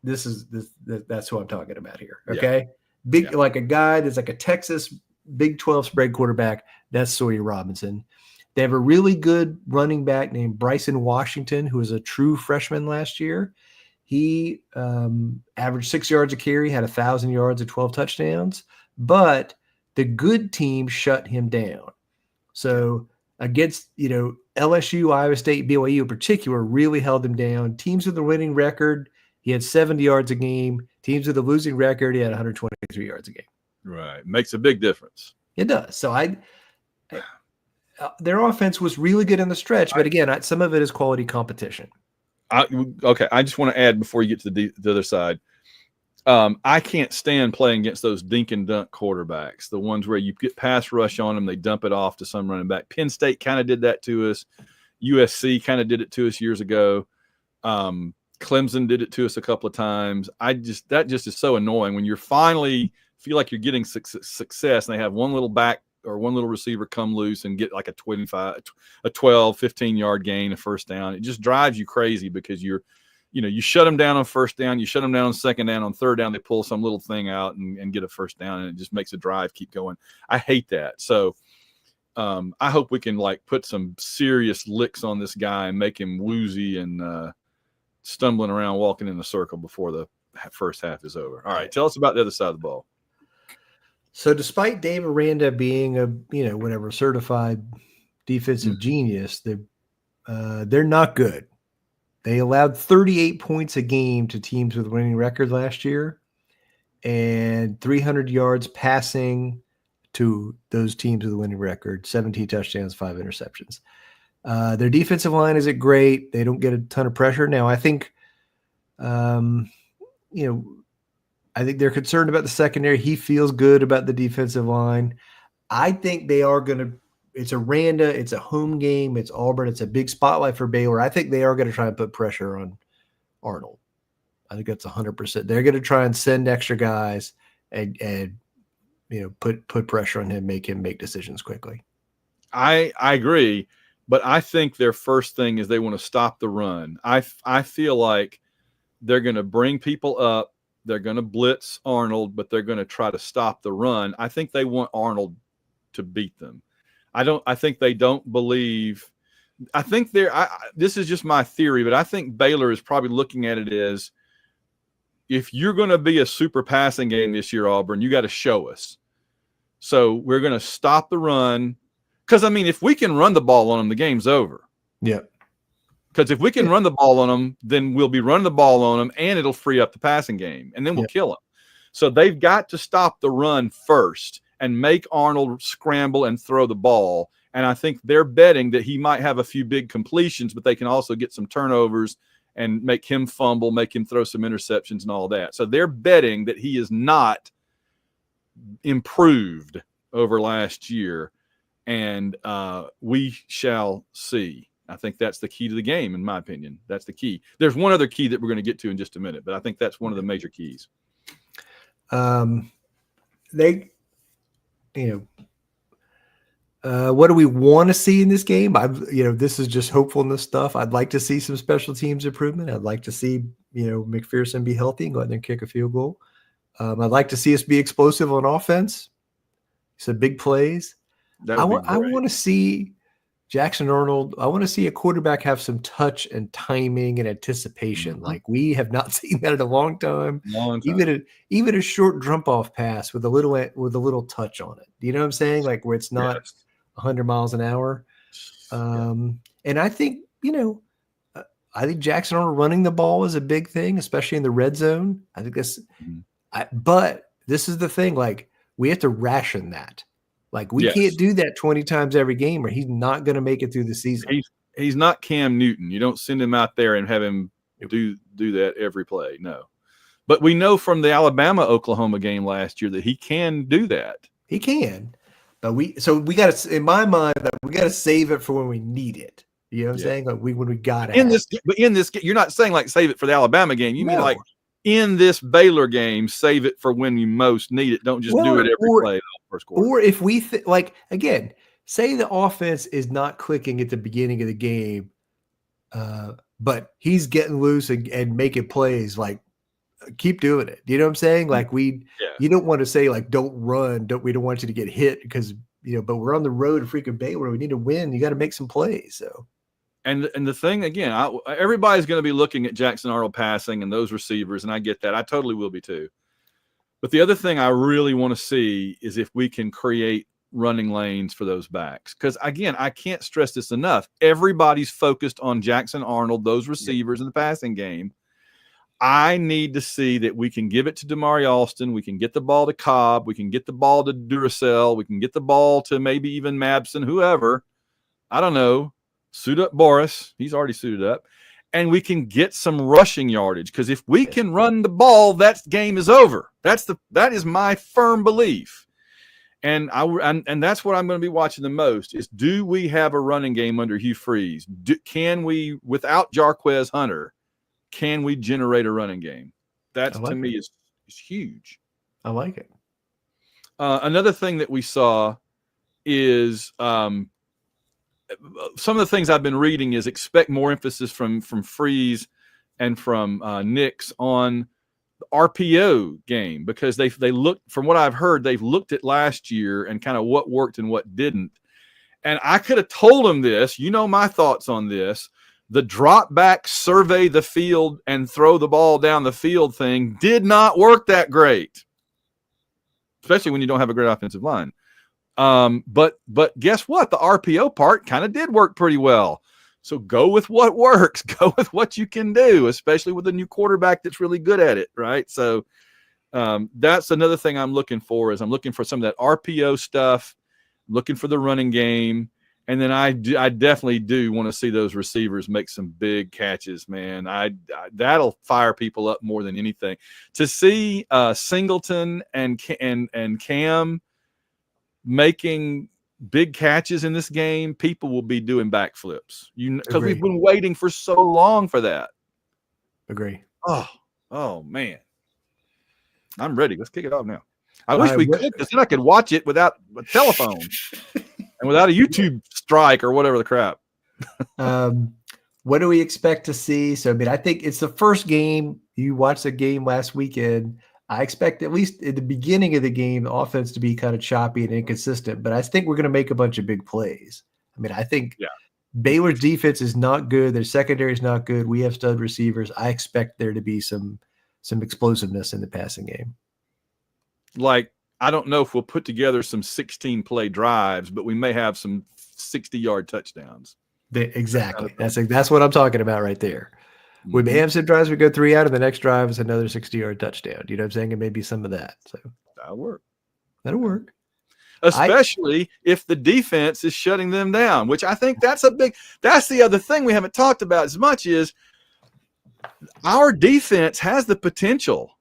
that's who I'm talking about here. Okay. Yeah. Like a guy that's like a Texas Big 12 spread quarterback. That's Sawyer Robinson. They have a really good running back named Bryson Washington, who was a true freshman last year. He averaged 6 yards a carry, had 1,000 yards and 12 touchdowns, but the good team shut him down. So against, LSU, Iowa State, BYU in particular really held him down. Teams with a winning record, he had 70 yards a game. Teams with a losing record, he had 123 yards a game. Right. Makes a big difference. It does. So their offense was really good in the stretch, but again, some of it is quality competition. Okay, I just want to add before you get to the other side. I can't stand playing against those dink and dunk quarterbacks, the ones where you get pass rush on them, they dump it off to some running back. Penn State kind of did that to us. USC kind of did it to us years ago. Clemson did it to us a couple of times. That just is so annoying when you're finally feel like you're getting success and they have one little back or one little receiver come loose and get like a 12, 15-yard gain, a first down. It just drives you crazy because you shut them down on first down, you shut them down on second down, on third down, they pull some little thing out and get a first down, and it just makes the drive keep going. I hate that. So I hope we can like put some serious licks on this guy and make him woozy and stumbling around, walking in a circle before the first half is over. All right, tell us about the other side of the ball. So despite Dave Aranda being a certified defensive genius, they're not good. They allowed 38 points a game to teams with winning record last year and 300 yards passing to those teams with a winning record, 17 touchdowns, 5 interceptions. Their defensive line isn't great. They don't get a ton of pressure. Now, I think, I think they're concerned about the secondary. He feels good about the defensive line. I think they are going to – it's Aranda. It's a home game. It's Auburn. It's a big spotlight for Baylor. I think they are going to try and put pressure on Arnold. I think that's 100%. They're going to try and send extra guys and put pressure on him, make him make decisions quickly. I agree. But I think their first thing is they want to stop the run. I feel like they're going to bring people up. They're going to blitz Arnold, but they're going to try to stop the run. I think they want Arnold to beat them. I think they don't believe. I think this is just my theory, but I think Baylor is probably looking at it as, if you're going to be a super passing game this year, Auburn, you got to show us. So we're going to stop the run. Because, I mean, if we can run the ball on them, the game's over. Yeah. Because if we can run the ball on them, then we'll be running the ball on them, and it'll free up the passing game, and then we'll kill them. So they've got to stop the run first and make Arnold scramble and throw the ball. And I think they're betting that he might have a few big completions, but they can also get some turnovers and make him fumble, make him throw some interceptions and all that. So they're betting that he is not improved over last year, and we shall see. I think that's the key to the game, in my opinion. That's the key. There's one other key that we're going to get to in just a minute, but I think that's one of the major keys. What do we want to see in this game? This is just hopefulness stuff. I'd like to see some special teams improvement. I'd like to see, McPherson be healthy and go out there and kick a field goal. I'd like to see us be explosive on offense. Some big plays. I want to see Jackson Arnold. I want to see a quarterback have some touch and timing and anticipation. Mm-hmm. Like, we have not seen that in a long time. Even a short jump off pass with a little touch on it. You know what I'm saying? Like, where it's not 100 miles an hour. And I think, I think Jackson Arnold running the ball is a big thing, especially in the red zone. I think that's, but this is the thing. Like, we have to ration that. Like, we can't do that 20 times every game, or he's not going to make it through the season. He's not Cam Newton. You don't send him out there and have him do that every play. No. But we know from the Alabama-Oklahoma game last year that he can do that. He can. But we got to, in my mind, we got to save it for when we need it. You know what I'm saying? Like, when we got it. But in this, you're not saying like save it for the Alabama game. You mean like in this Baylor game, save it for when you most need it. Don't just do it every play. First quarter. Or if we again, say the offense is not clicking at the beginning of the game, but he's getting loose and making plays, like, keep doing it. You know what I'm saying? Like, you don't want to say, like, don't run. We don't want you to get hit because, but we're on the road to freaking Baylor. We need to win. You got to make some plays. So. And the thing, again, everybody's going to be looking at Jackson Arnold passing and those receivers, and I get that. I totally will be too. But the other thing I really want to see is if we can create running lanes for those backs. Because, again, I can't stress this enough. Everybody's focused on Jackson Arnold, those receivers in the passing game. I need to see that we can give it to Damari Alston. We can get the ball to Cobb. We can get the ball to Duracell. We can get the ball to maybe even Mabson, whoever. I don't know. Suit up Boris. He's already suited up. And we can get some rushing yardage, because if we can run the ball, that game is over. That is my firm belief. And that's what I'm going to be watching the most is, do we have a running game under Hugh Freeze? Can we, without Jarquez Hunter, can we generate a running game? That to me is huge. I like it. Another thing that we saw is some of the things I've been reading is expect more emphasis from Freeze and from Nix on the RPO game, because they looked, from what I've heard, they've looked at last year and kind of what worked and what didn't. And I could have told them this, my thoughts on this. The drop back, survey the field and throw the ball down the field thing did not work that great, especially when you don't have a great offensive line. But guess what? The RPO part kind of did work pretty well. So go with what works. Go with what you can do, especially with a new quarterback that's really good at it, right? So that's another thing I'm looking for, is I'm looking for some of that RPO stuff, looking for the running game. And then I definitely do want to see those receivers make some big catches, man. That'll fire people up more than anything. To see Singleton and Cam making big catches in this game, people will be doing backflips. Because we've been waiting for so long for that. Agree. Oh man, I'm ready. Let's kick it off now. I wish we could, because then I could watch it without a telephone and without a YouTube strike or whatever the crap. What do we expect to see? So, I mean, I think it's the first game. You watched the game last weekend. I expect at least at the beginning of the game, the offense to be kind of choppy and inconsistent, but I think we're going to make a bunch of big plays. I mean, I think Baylor's defense is not good. Their secondary is not good. We have stud receivers. I expect there to be some explosiveness in the passing game. Like, I don't know if we'll put together some 16-play drives, but we may have some 60-yard touchdowns. Exactly. That's what I'm talking about right there. We may have some drives we go 3 out, and the next drive is another 60-yard touchdown. You know what I'm saying? It may be some of that. So that'll work. Especially if the defense is shutting them down, which I think that's the other thing we haven't talked about as much is our defense has the potential.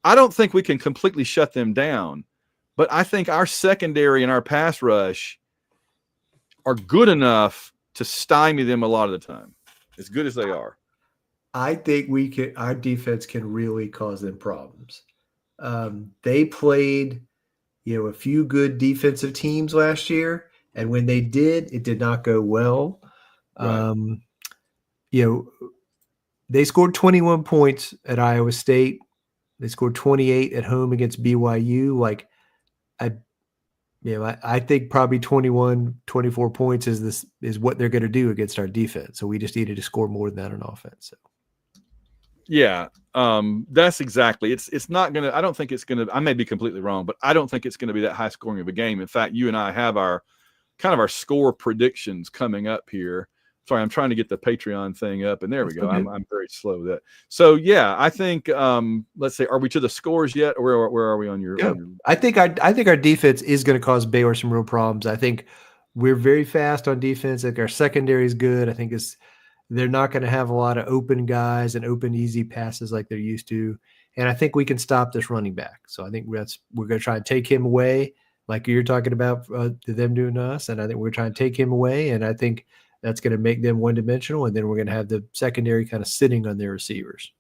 I don't think we can completely shut them down, but I think our secondary and our pass rush are good enough to stymie them a lot of the time, as good as they are. I think our defense can really cause them problems. They played, a few good defensive teams last year, and when they did, it did not go well. Right. They scored 21 points at Iowa State. They scored 28 at home against BYU. I think probably 21, 24 points is what they're going to do against our defense. So we just needed to score more than that on offense. So. Yeah, that's exactly. It's not going to – I don't think it's going to – I may be completely wrong, but I don't think it's going to be that high scoring of a game. In fact, you and I have our score predictions coming up here. Sorry, I'm trying to get the Patreon thing up, and there we go. I'm very slow with that. So, yeah, I think let's say, are we to the scores yet, or where are we on your? Yeah. I think our defense is going to cause Baylor some real problems. I think we're very fast on defense. I think our secondary is good. I think they're not going to have a lot of open guys and open easy passes like they're used to. And I think we can stop this running back. So I think we're going to try and take him away, like you're talking about them doing to us. And I think we're trying to take him away, and I think that's going to make them one-dimensional, and then we're going to have the secondary kind of sitting on their receivers.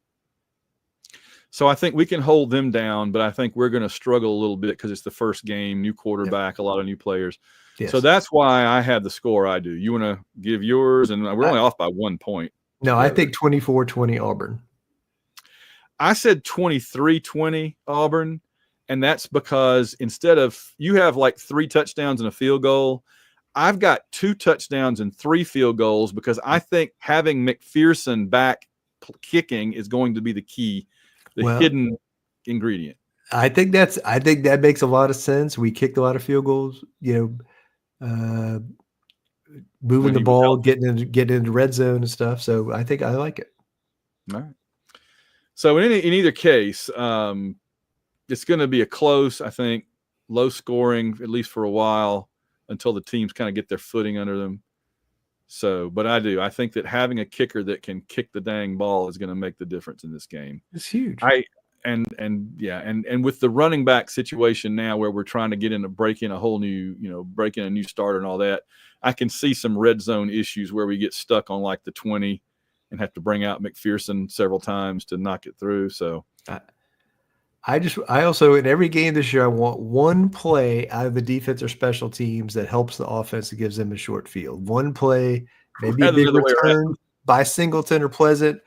So I think we can hold them down, but I think we're going to struggle a little bit because it's the first game, new quarterback, a lot of new players. Yes. So that's why I had the score I do. You want to give yours? And we're only off by 1 point. No, I think 24-20 Auburn. I said 23-20 Auburn, and that's because instead of – you have like 3 touchdowns and a field goal – I've got 2 touchdowns and 3 field goals because I think having McPherson back kicking is going to be the key, hidden ingredient. I think that makes a lot of sense. We kicked a lot of field goals, moving the ball, getting into red zone and stuff. So I think I like it. All right. So in either case, it's going to be a close, I think, low scoring, at least for a while, until the teams kind of get their footing under them. So, but I think that having a kicker that can kick the dang ball is going to make the difference in this game. It's huge. And with the running back situation now where we're trying to break in a whole new, break in a new starter and all that, I can see some red zone issues where we get stuck on like the 20 and have to bring out McPherson several times to knock it through. So I also, in every game this year, I want one play out of the defense or special teams that helps the offense and gives them a short field. One play, maybe a big return by Singleton or Pleasant,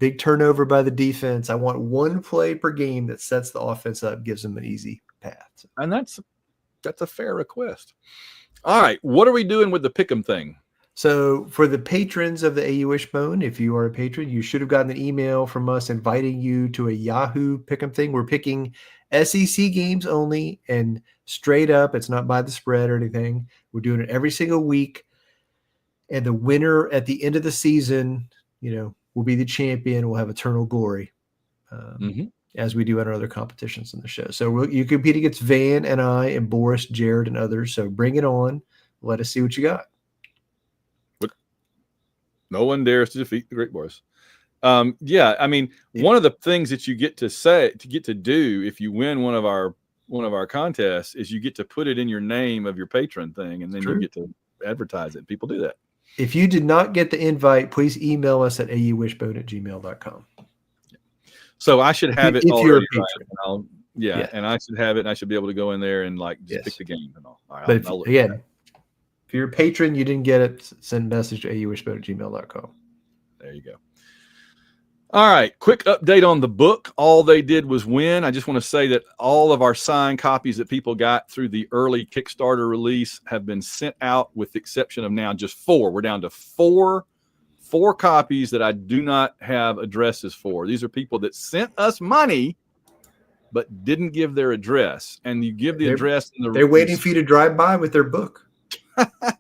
big turnover by the defense. I want one play per game that sets the offense up, gives them an easy path. And that's a fair request. All right, what are we doing with the pick'em thing? So for the patrons of the AU Wishbone, if you are a patron, you should have gotten an email from us inviting you to a Yahoo pick'em thing. We're picking SEC games only and straight up. It's not by the spread or anything. We're doing it every single week. And the winner at the end of the season, will be the champion. We'll have eternal glory as we do in our other competitions in the show. So you compete against Van and I and Boris, Jared, and others. So bring it on. Let us see what you got. No one dares to defeat the great Boris. One of the things that you get to do if you win one of our contests is you get to put it in your name of your patron thing, and then you get to advertise it. People do that. If you did not get the invite, please email us at auwishbone@gmail.com. So I should have it if already, you're a patron. Right? And I should have it, and I should be able to go in there and pick the game and all. All right, but if If you're a patron, you didn't get it, send a message to auwishbone@gmail.com. There you go. All right, quick update on the book. All they did was win. I just want to say that all of our signed copies that people got through the early Kickstarter release have been sent out, with the exception of now just 4. We're down to four copies that I do not have addresses for. These are people that sent us money but didn't give their address. And you give the address. They're waiting for you to drive by with their book.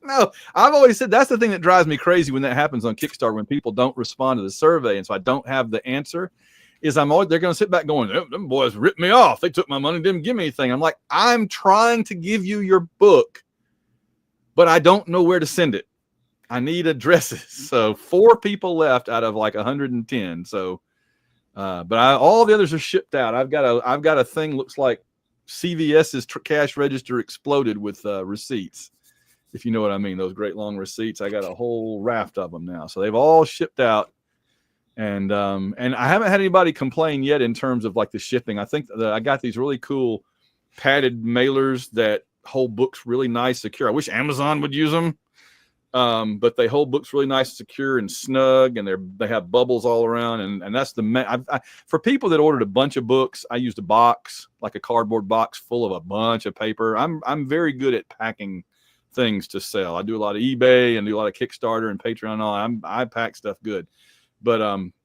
No, I've always said that's the thing that drives me crazy when that happens on Kickstarter, when people don't respond to the survey. And so I don't have the answer, is they're going to sit back going, them boys ripped me off. They took my money, didn't give me anything. I'm like, I'm trying to give you your book, but I don't know where to send it. I need addresses. So 4 people left out of like 110. So, but all the others are shipped out. I've got a thing, looks like CVS's cash register exploded with receipts. If you know what I mean, those great long receipts. I got a whole raft of them now. So they've all shipped out. And I haven't had anybody complain yet in terms of like the shipping. I think that I got these really cool padded mailers that hold books really nice, secure. I wish Amazon would use them. But they hold books really nice, secure, and snug, and they have bubbles all around. And that's for people that ordered a bunch of books, I used a box, like a cardboard box full of a bunch of paper. I'm very good at packing things to sell. I do a lot of eBay and do a lot of Kickstarter and Patreon and all. I pack stuff good, but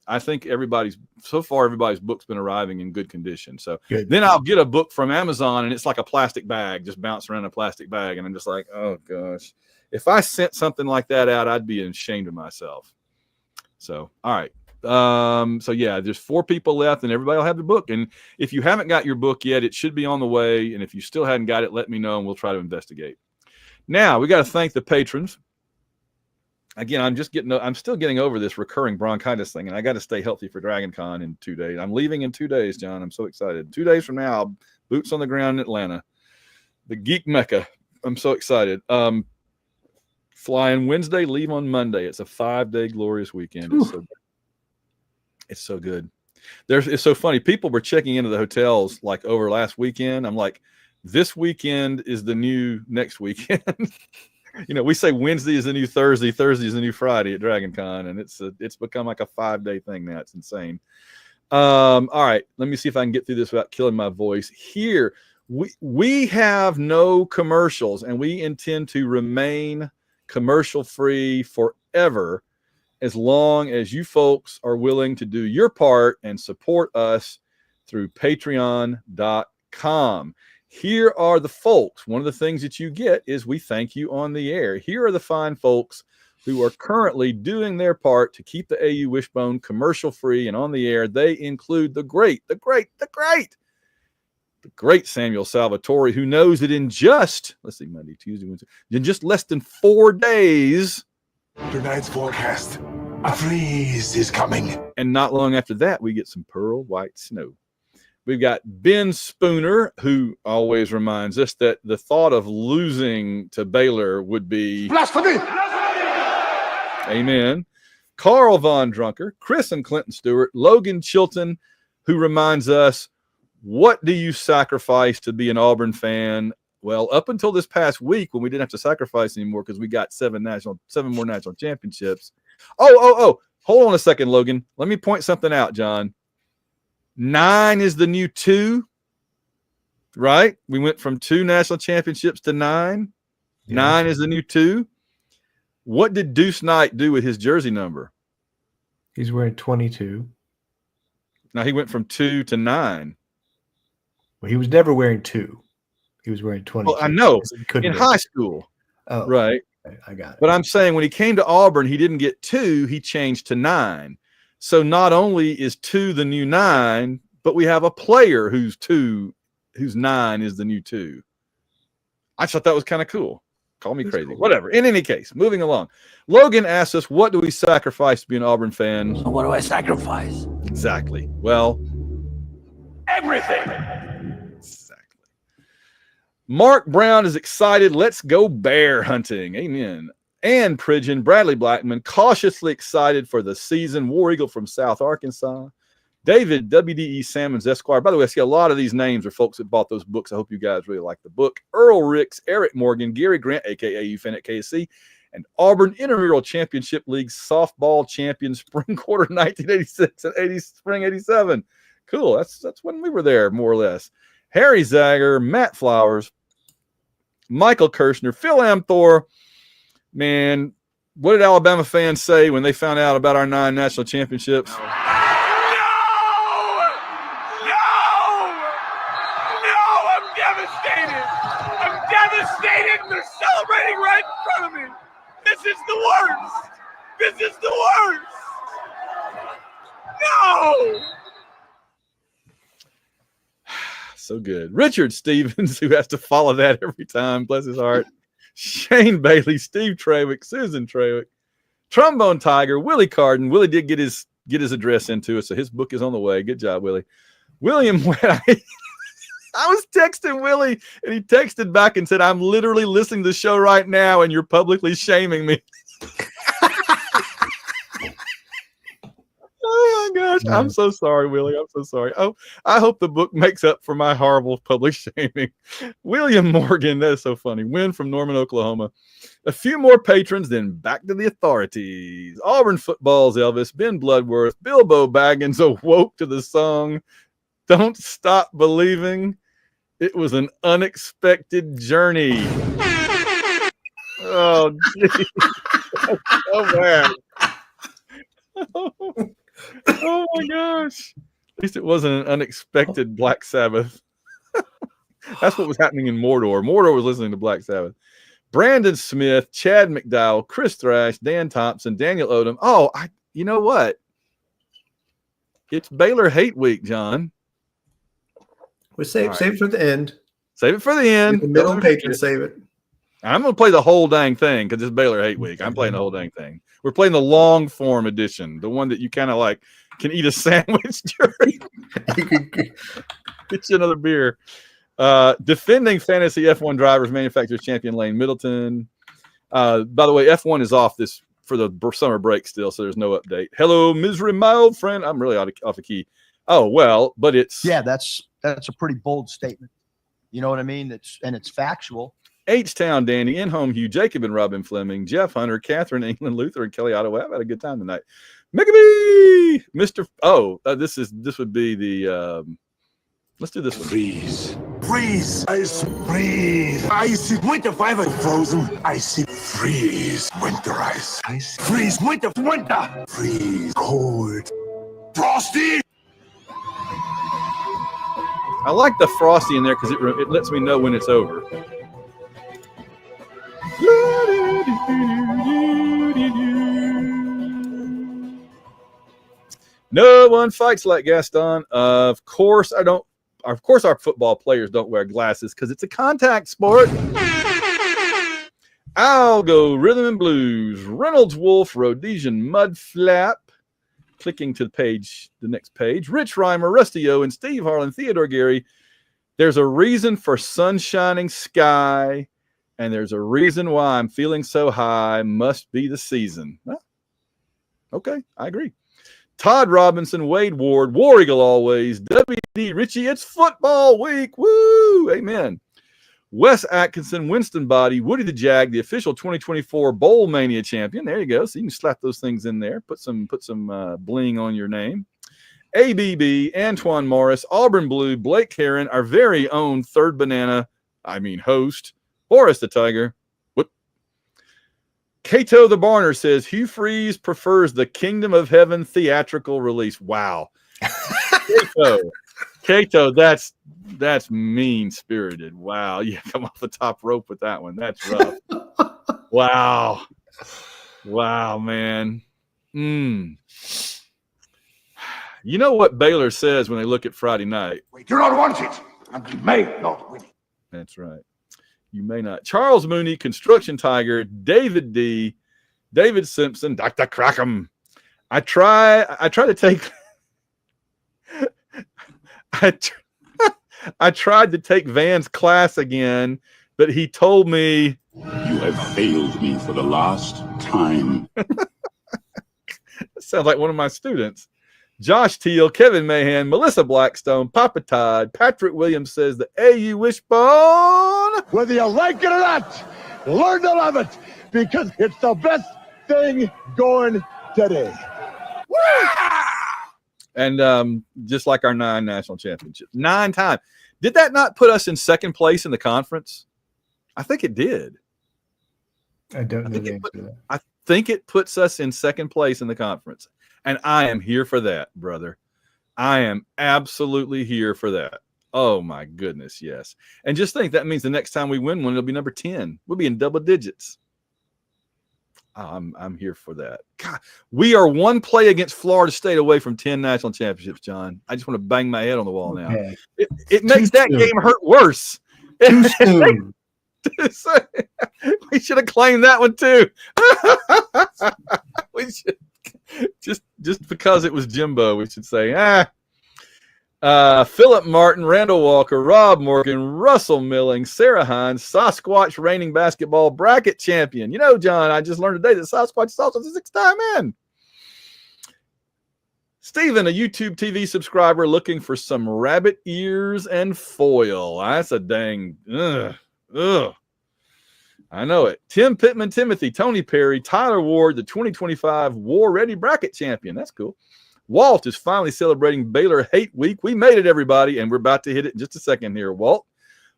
I think everybody's book's been arriving in good condition. So good. Then I'll get a book from Amazon and it's like a plastic bag, just bouncing around a plastic bag, and I'm just like, oh gosh, if I sent something like that out, I'd be ashamed of myself. So all right, so yeah, there's 4 people left, and everybody will have the book. And if you haven't got your book yet, it should be on the way. And if you still hadn't got it, let me know, and we'll try to investigate. Now we got to thank the patrons. Again, I'm still getting over this recurring bronchitis thing, and I got to stay healthy for Dragon Con in 2 days. I'm leaving in 2 days, John. I'm so excited. 2 days from now, boots on the ground in Atlanta, the Geek Mecca. I'm so excited. Flying Wednesday, leave on Monday. It's a 5-day glorious weekend. It's so good. It's so funny. People were checking into the hotels like over last weekend. I'm like, this weekend is the new next weekend. You know, we say Wednesday is the new Thursday, Thursday is the new Friday at Dragon Con, and it's become like a 5-day thing now. It's insane. All right, let me see if I can get through this without killing my voice. Here, we have no commercials, and we intend to remain commercial free forever, as long as you folks are willing to do your part and support us through patreon.com. Here are the folks. One of the things that you get is we thank you on the air. Here are the fine folks who are currently doing their part to keep the AU Wishbone commercial free and on the air. They include the great Samuel Salvatore, who knows that in just, Monday, Tuesday, Wednesday, in just less than 4 days, tonight's forecast, a freeze is coming. And not long after that, we get some pearl white snow. We've got Ben Spooner, who always reminds us that the thought of losing to Baylor would be blasphemy. Amen. Carl Von Drunker, Chris and Clinton Stewart, Logan Chilton, who reminds us, what do you sacrifice to be an Auburn fan? Well, up until this past week, when we didn't have to sacrifice anymore because we got 7 more national championships. Oh, hold on a second, Logan. Let me point something out, John. 9 is the new 2, right? We went from 2 national championships to 9. Yeah. 9 is the new 2. What did Deuce Knight do with his jersey number? He's wearing 22. Now he went from 2 to 9. Well, he was never wearing 2. He was wearing 22. Well, I know. In high school. Oh, right. I got it. But I'm saying when he came to Auburn, he didn't get 2. He changed to 9. So not only is 2 the new 9, but we have a player whose 9 is the new 2. I thought that was kind of cool. Call me crazy. Cool. Whatever. In any case, moving along. Logan asks us, what do we sacrifice to be an Auburn fan? So what do I sacrifice? Exactly. Well, everything. Exactly. Mark Brown is excited. Let's go bear hunting. Amen. Ann Pridgeon, Bradley Blackman, cautiously excited for the season. War Eagle from South Arkansas. David WDE Salmons Esquire. By the way, I see a lot of these names are folks that bought those books. I hope you guys really like the book. Earl Ricks, Eric Morgan, Gary Grant, aka UFN at KSC, and Auburn Intramural Championship League softball champion spring quarter 1986 and spring 87. Cool. That's when we were there, more or less. Harry Zager, Matt Flowers, Michael Kirshner, Phil Amthor. Man, what did Alabama fans say when they found out about our 9 national championships? No, I'm devastated. I'm devastated, and they're celebrating right in front of me. This is the worst. This is the worst. No. So good. Richard Stevens, who has to follow that every time, bless his heart. Shane Bailey, Steve Trawick, Susan Trawick, Trombone Tiger, Willie Carden. Willie did get his address into it, so his book is on the way. Good job, Willie. William Wett. I was texting Willie, and he texted back and said, I'm literally listening to the show right now, and you're publicly shaming me. Oh, my gosh. I'm so sorry, Willie. I'm so sorry. Oh, I hope the book makes up for my horrible public shaming. William Morgan, that is so funny. Win from Norman, Oklahoma. A few more patrons, then back to the authorities. Auburn football's Elvis, Ben Bloodworth, Bilbo Baggins awoke to the song Don't Stop Believing. It was an unexpected journey. Oh, geez. Oh, man. Oh my gosh. At least it wasn't an unexpected Black Sabbath. That's what was happening in Mordor. Mordor was listening to Black Sabbath. Brandon Smith, Chad McDowell, Chris Thrash, Dan Thompson, Daniel Odom. Oh, you know what? It's Baylor Hate Week, John. We save it for the end. Save it for the end. The middle patron, save it. I'm going to play the whole dang thing because it's Baylor Hate Week. I'm playing the whole dang thing. We're playing the long form edition, the one that you kind of like can eat a sandwich during. Get you another beer. Defending fantasy F1 drivers, manufacturers champion Lane Middleton. By the way, F1 is off this for the summer break still, so there's no update. Hello, misery, my old friend. I'm really off the key. Oh, well, but it's. Yeah, that's a pretty bold statement. You know what I mean? It's factual. H-Town Danny, In-Home Hugh, Jacob and Robin Fleming, Jeff Hunter, Catherine England, Luther, and Kelly Ottaway. I've had a good time tonight. Mickey, Mr. This would be the let's do this one. Freeze. Freeze. Ice. Freeze. Icy. Winter fiber. Frozen. Icy. Freeze. Winter ice. Ice. Freeze. Winter. Winter. Freeze. Cold. Frosty. I like the frosty in there because it lets me know when it's over. No one fights like Gaston. Of course, our football players don't wear glasses because it's a contact sport. I'll go rhythm and blues. Reynolds Wolf, Rhodesian Mudflap. Clicking to the next page. Rich Reimer, Rusty O, and Steve Harlan, Theodore Gary. There's a reason for sunshining sky. And there's a reason why I'm feeling so high. Must be the season. Well, okay, I agree. Todd Robinson, Wade Ward, War Eagle always, WD Richie, it's football week. Woo! Amen. Wes Atkinson, Winston Body, Woody the Jag, the official 2024 Bowl Mania champion. There you go. So you can slap those things in there. Put some bling on your name. ABB, Antoine Morris, Auburn Blue, Blake Heron, our very own third host, Horace the Tiger. What? Cato the Barner says Hugh Freeze prefers the Kingdom of Heaven theatrical release. Wow. Cato, that's mean-spirited. Wow. You come off the top rope with that one. That's rough. Wow. Wow, man. You know what Baylor says when they look at Friday night? We do not want it, and we may not win it. That's right. You may not. Charles Mooney, Construction Tiger, David D, David Simpson, Dr. Crackham. I try to take I tried to take Van's class again, but he told me, "You have failed me for the last time." Sounds like one of my students. Josh Teal, Kevin Mahan, Melissa Blackstone, Papa Todd, Patrick Williams says the AU Wishbone. Whether you like it or not, learn to love it because it's the best thing going today. And just like our 9 national championships, 9 times. Did that not put us in second place in the conference? I think it did. I don't know the answer to that. I think it puts us in second place in the conference. And I am here for that, brother. I am absolutely here for that. Oh, my goodness, yes. And just think, that means the next time we win one, it'll be number 10. We'll be in double digits. I'm here for that. God, we are one play against Florida State away from 10 national championships, John. I just want to bang my head on the wall now. Okay. It makes that game hurt worse. Too soon. We should have claimed that one too. We should just because it was Jimbo, we should say, Philip Martin, Randall Walker, Rob Morgan, Russell Milling, Sarah Hines, Sasquatch reigning basketball bracket champion. You know, John, I just learned today that Sasquatch is also the 6th-time in. Steven, a YouTube TV subscriber looking for some rabbit ears and foil. That's a dang, I know it. Tim Pittman, Timothy, Tony Perry, Tyler Ward, the 2025 War Ready bracket champion. That's cool. Walt is finally celebrating Baylor Hate Week. We made it, everybody, and we're about to hit it in just a second here. Walt.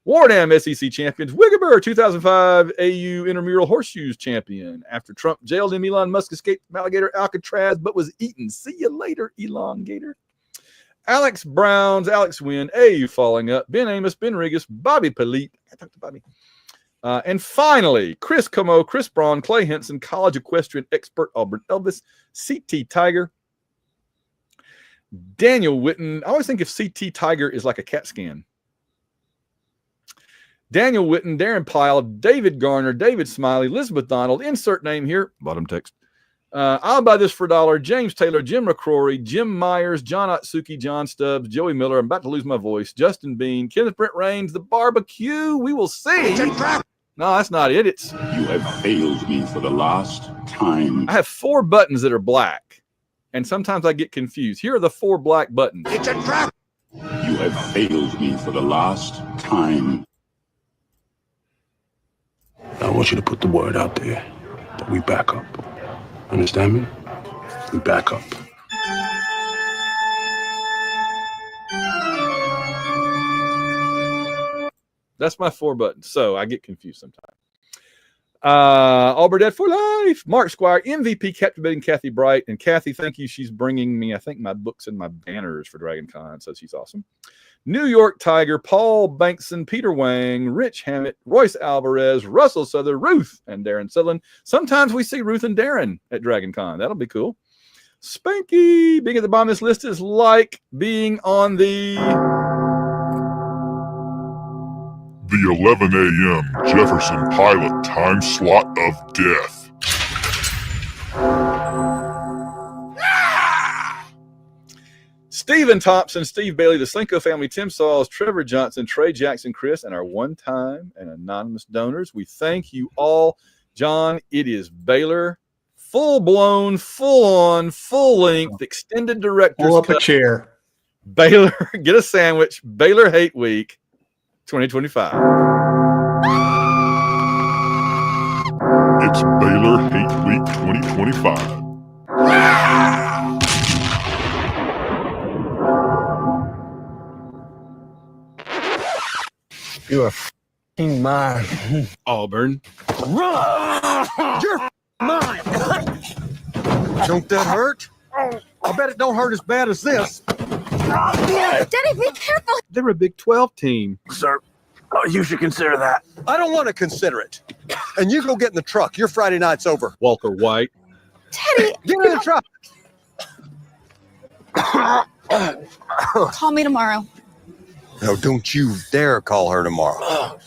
Wardam SEC champions. Wiggaber, 2005 AU Intramural Horseshoes champion. After Trump jailed him, Elon Musk escaped from alligator Alcatraz, but was eaten. See you later, Elongator. Alex Browns, Alex Wynn, AU falling up. Ben Amos, Ben Regas, Bobby Polite. I talked to Bobby. And finally, Chris Como, Chris Braun, Clay Henson, college equestrian expert Auburn Elvis, CT Tiger, Daniel Witten. I always think if CT Tiger is like a CAT scan. Daniel Witten, Darren Pyle, David Garner, David Smiley, Elizabeth Donald, insert name here, bottom text. I'll buy this for $1. James Taylor, Jim McCrory, Jim Myers, John Otsuki, John Stubbs, Joey Miller. I'm about to lose my voice. Justin Bean, Kenneth Brent Raines, the barbecue. We will see. No, that's not it. It's You have failed me for the last time. I have 4 buttons that are black, and sometimes I get confused. Here are the 4 black buttons. It's a trap. You have failed me for the last time. I want you to put the word out there that we back up. Understand me? We back up. That's my 4 buttons, so I get confused sometimes. Auburn Dead for Life. Mark Squire, MVP captivating Kathy Bright. And Kathy, thank you. She's bringing me, I think, my books and my banners for Dragon Con, so she's awesome. New York Tiger, Paul Bankson, Peter Wang, Rich Hammett, Royce Alvarez, Russell Souther, Ruth, and Darren Sutherland. Sometimes we see Ruth and Darren at Dragon Con. That'll be cool. Spanky, being at the bottom of this list is like being on the 11 a.m. Jefferson Pilot time slot of death. Stephen Thompson, Steve Bailey, the Slinko family, Tim Sauls, Trevor Johnson, Trey Jackson, Chris, and our one-time and anonymous donors. We thank you all. John, it is Baylor, full-blown, full-on, full-length, extended director's Pull up cut. a chair. Baylor, get a sandwich. Baylor Hate Week 2025. It's Baylor Hate Week 2025. You are f***ing mine. Auburn. You're mine. Don't that hurt? I bet it don't hurt as bad as this. Daddy, be careful. They're a Big 12 team. Sir, you should consider that. I don't want to consider it. And you go get in the truck. Your Friday night's over. Walker White. Teddy, Get in the truck. call me tomorrow. No, don't you dare call her tomorrow.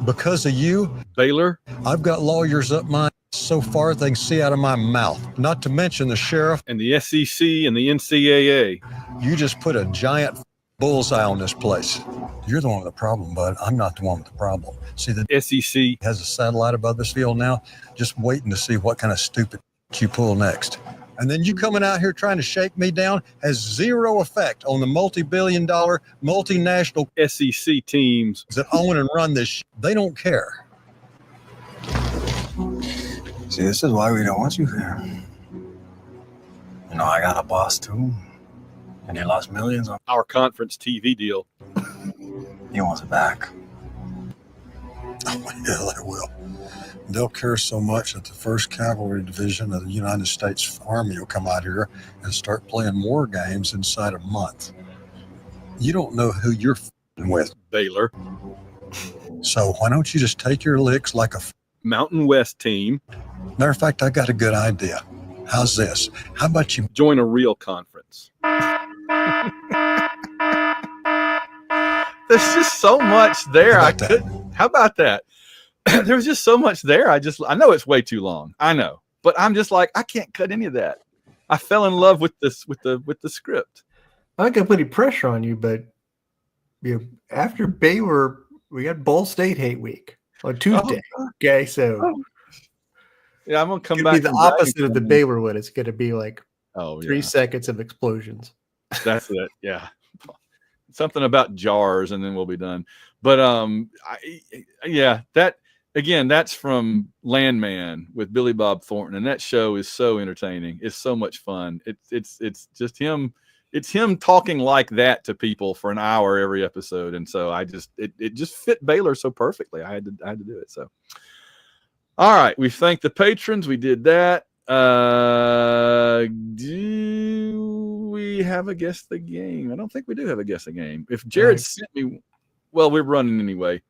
Because of you, Baylor. I've got lawyers up my so far they can see out of my mouth. Not to mention the sheriff. And the SEC and the NCAA. You just put a giant bullseye on this place. You're the one with the problem, bud. I'm not the one with the problem. See, the SEC has a satellite above this field now, just waiting to see what kind of stupid you pull next. And then you coming out here trying to shake me down has zero effect on the multi-billion-dollar, multinational SEC teams that own and run this. They don't care. See, this is why we don't want you here. You know, I got a boss too, and he lost millions on. our conference TV deal. He wants it back. Oh, hell, they will. They'll care so much that the 1st Cavalry Division of the United States Army will come out here and start playing war games inside a month. You don't know who you're with. Baylor. So why don't you just take your licks like a Mountain West team. Matter of fact, I got a good idea. How's this? How about you join a real conference? There's just so much there. How about that? There was just so much there. I know it's way too long. I know, but I'm just like, I can't cut any of that. I fell in love with this, with the script. I'm not gonna put any pressure on you, but after Baylor, we got Ball State Hate Week on Tuesday. Okay, so yeah, I'm gonna come back. Be the opposite of the game. Baylor one. It's gonna be like 3 3 seconds of explosions. That's it. Yeah, something about jars, and then we'll be done. But that again, that's from Landman with Billy Bob Thornton, and that show is so entertaining. It's so much fun. It's just him. It's him talking like that to people for an hour every episode, and so it just fit Baylor so perfectly. I had to do it. So, all right, we thanked the patrons. We did that. Do we have a guess the game? I don't think we do have a guess the game. If Jared sent me, well, we're running anyway.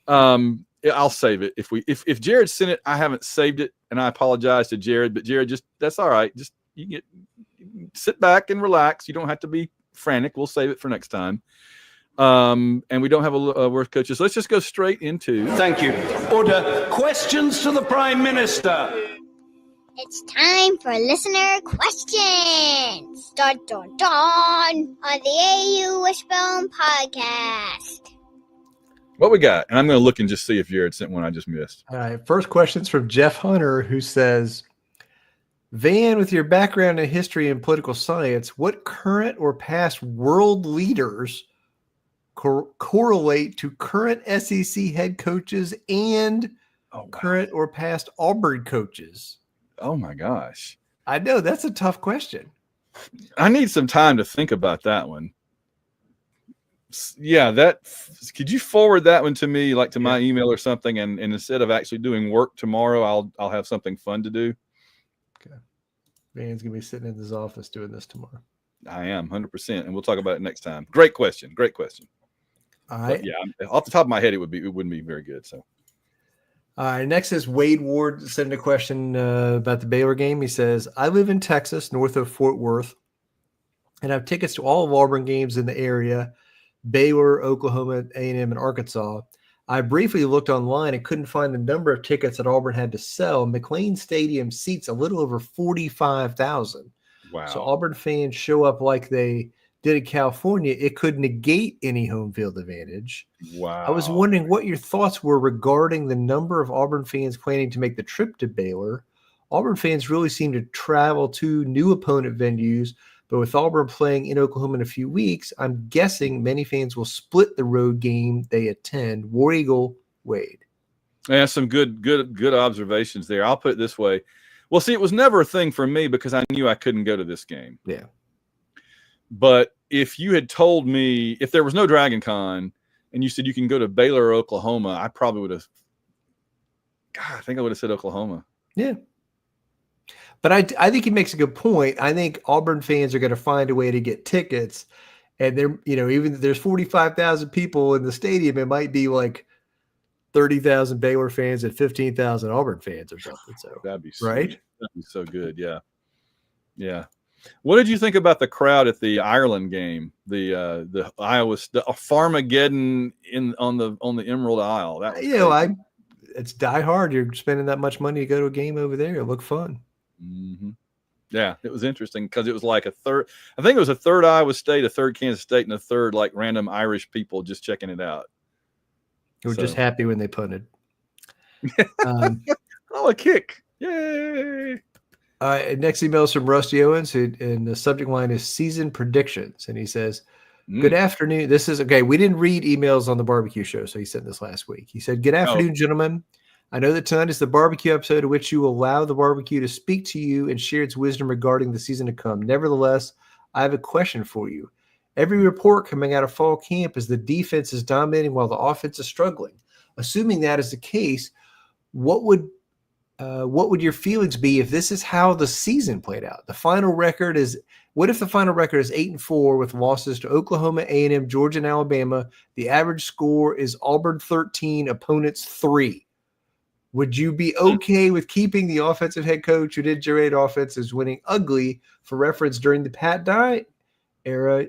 I'll save it. If Jared sent it, I haven't saved it, and I apologize to Jared. But Jared, that's all right. Just sit back and relax. You don't have to be frantic. We'll save it for next time. And we don't have a worth coaches. So let's just go straight into. Thank you. Order. Questions to the Prime Minister. It's time for listener questions. Dun, dun, dun, on the AU Wishbone podcast. What we got? And I'm going to look and just see if Jared sent one I just missed. All right. First question's from Jeff Hunter, who says, Van, with your background in history and political science, what current or past world leaders correlate to current SEC head coaches and current or past Auburn coaches? Oh, my gosh. I know. That's a tough question. I need some time to think about that one. Yeah, could you forward that one to me, like to my email or something? And instead of actually doing work tomorrow, I'll have something fun to do. Okay. Van's going to be sitting in his office doing this tomorrow. I am 100%. And we'll talk about it next time. Great question. All right. But yeah, off the top of my head, it wouldn't be very good. So. All right, next is Wade Ward sent a question about the Baylor game. He says, I live in Texas, north of Fort Worth, and I have tickets to all of Auburn games in the area, Baylor, Oklahoma, A&M, and Arkansas. I briefly looked online and couldn't find the number of tickets that Auburn had to sell. McLean Stadium seats a little over 45,000. Wow. So Auburn fans show up like they did in California. It could negate any home field advantage. Wow. I was wondering what your thoughts were regarding the number of Auburn fans planning to make the trip to Baylor. Auburn fans really seem to travel to new opponent venues, but with Auburn playing in Oklahoma in a few weeks, I'm guessing many fans will split the road game they attend. War Eagle Wade. Yeah, some good observations there. I'll put it this way. Well, see, it was never a thing for me because I knew I couldn't go to this game. Yeah. But if you had told me, if there was no Dragon Con and you said you can go to Baylor or Oklahoma, I probably would have, I think I would have said Oklahoma. Yeah. But I think he makes a good point. I think Auburn fans are going to find a way to get tickets. And they're, even if there's 45,000 people in the stadium, it might be like 30,000 Baylor fans and 15,000 Auburn fans or something. So that'd be right. That'd be so good. Yeah. Yeah. What did you think about the crowd at the Ireland game? The Iowa, the Farmageddon on the Emerald Isle. That was it's die hard. You're spending that much money to go to a game over there. It looked fun. Mm-hmm. Yeah, it was interesting because it was like a third. I think it was a third Iowa State, a third Kansas State, and a third like random Irish people just checking it out. You were just happy when they punted. Oh, a kick! Yay! Next email is from Rusty Owens, and the subject line is season predictions. And he says, good afternoon. This is okay. We didn't read emails on the barbecue show, so he sent this last week. He said, good afternoon, gentlemen. I know that tonight is the barbecue episode in which you allow the barbecue to speak to you and share its wisdom regarding the season to come. Nevertheless, I have a question for you. Every report coming out of fall camp is the defense is dominating while the offense is struggling. Assuming that is the case, what would your feelings be if this is how the season played out? The final record is, what if the final record is 8-4 with losses to Oklahoma, A&M, Georgia, and Alabama? The average score is Auburn 13, opponents 3. Would you be okay with keeping the offensive head coach who did generate offenses winning ugly? For reference, during the Pat Dye era,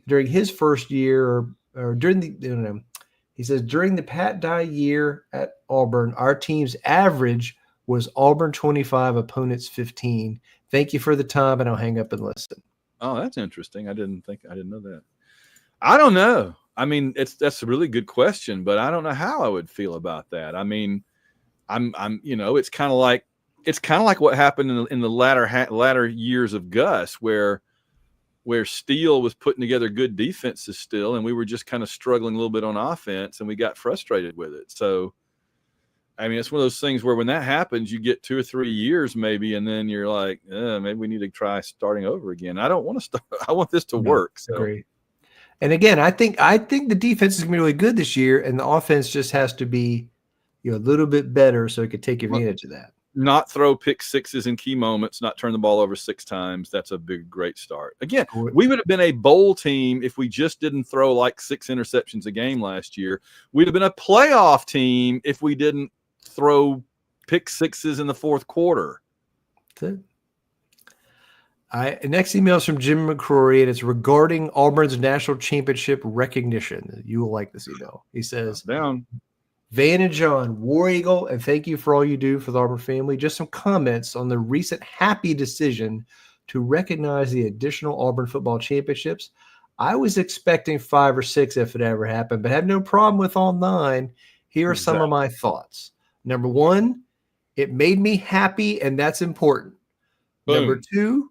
during his first year or during the he says, during the Pat Dye year at Auburn, our team's average was Auburn 25, opponents 15. Thank you for the time, and I'll hang up and listen. Oh, that's interesting. I didn't know that. I don't know. I mean, that's a really good question, but I don't know how I would feel about that. I mean, it's kind of like what happened in the latter years of Gus, where Steele was putting together good defenses still, and we were just kind of struggling a little bit on offense, and we got frustrated with it. So, I mean, it's one of those things where when that happens, you get 2 or 3 years maybe, and then you're like, maybe we need to try starting over again. I don't want to start. I want this to work. So. Great. And again, I think the defense is going to be really good this year, and the offense just has to be, a little bit better so it could take advantage of that. Not throw pick sixes in key moments, not turn the ball over 6 times. That's a great start. Again, we would have been a bowl team if we just didn't throw like 6 interceptions a game last year. We'd have been a playoff team if we didn't throw pick sixes in the fourth quarter. That's it. Next email is from Jim McCrory, and it's regarding Auburn's national championship recognition. You will like this email. He says, Van and John, War Eagle, and thank you for all you do for the Auburn family. Just some comments on the recent happy decision to recognize the additional Auburn football championships. I was expecting 5 or 6 if it ever happened, but had no problem with all 9. Here are some of my thoughts. Number 1, it made me happy, and that's important. Boom. Number 2,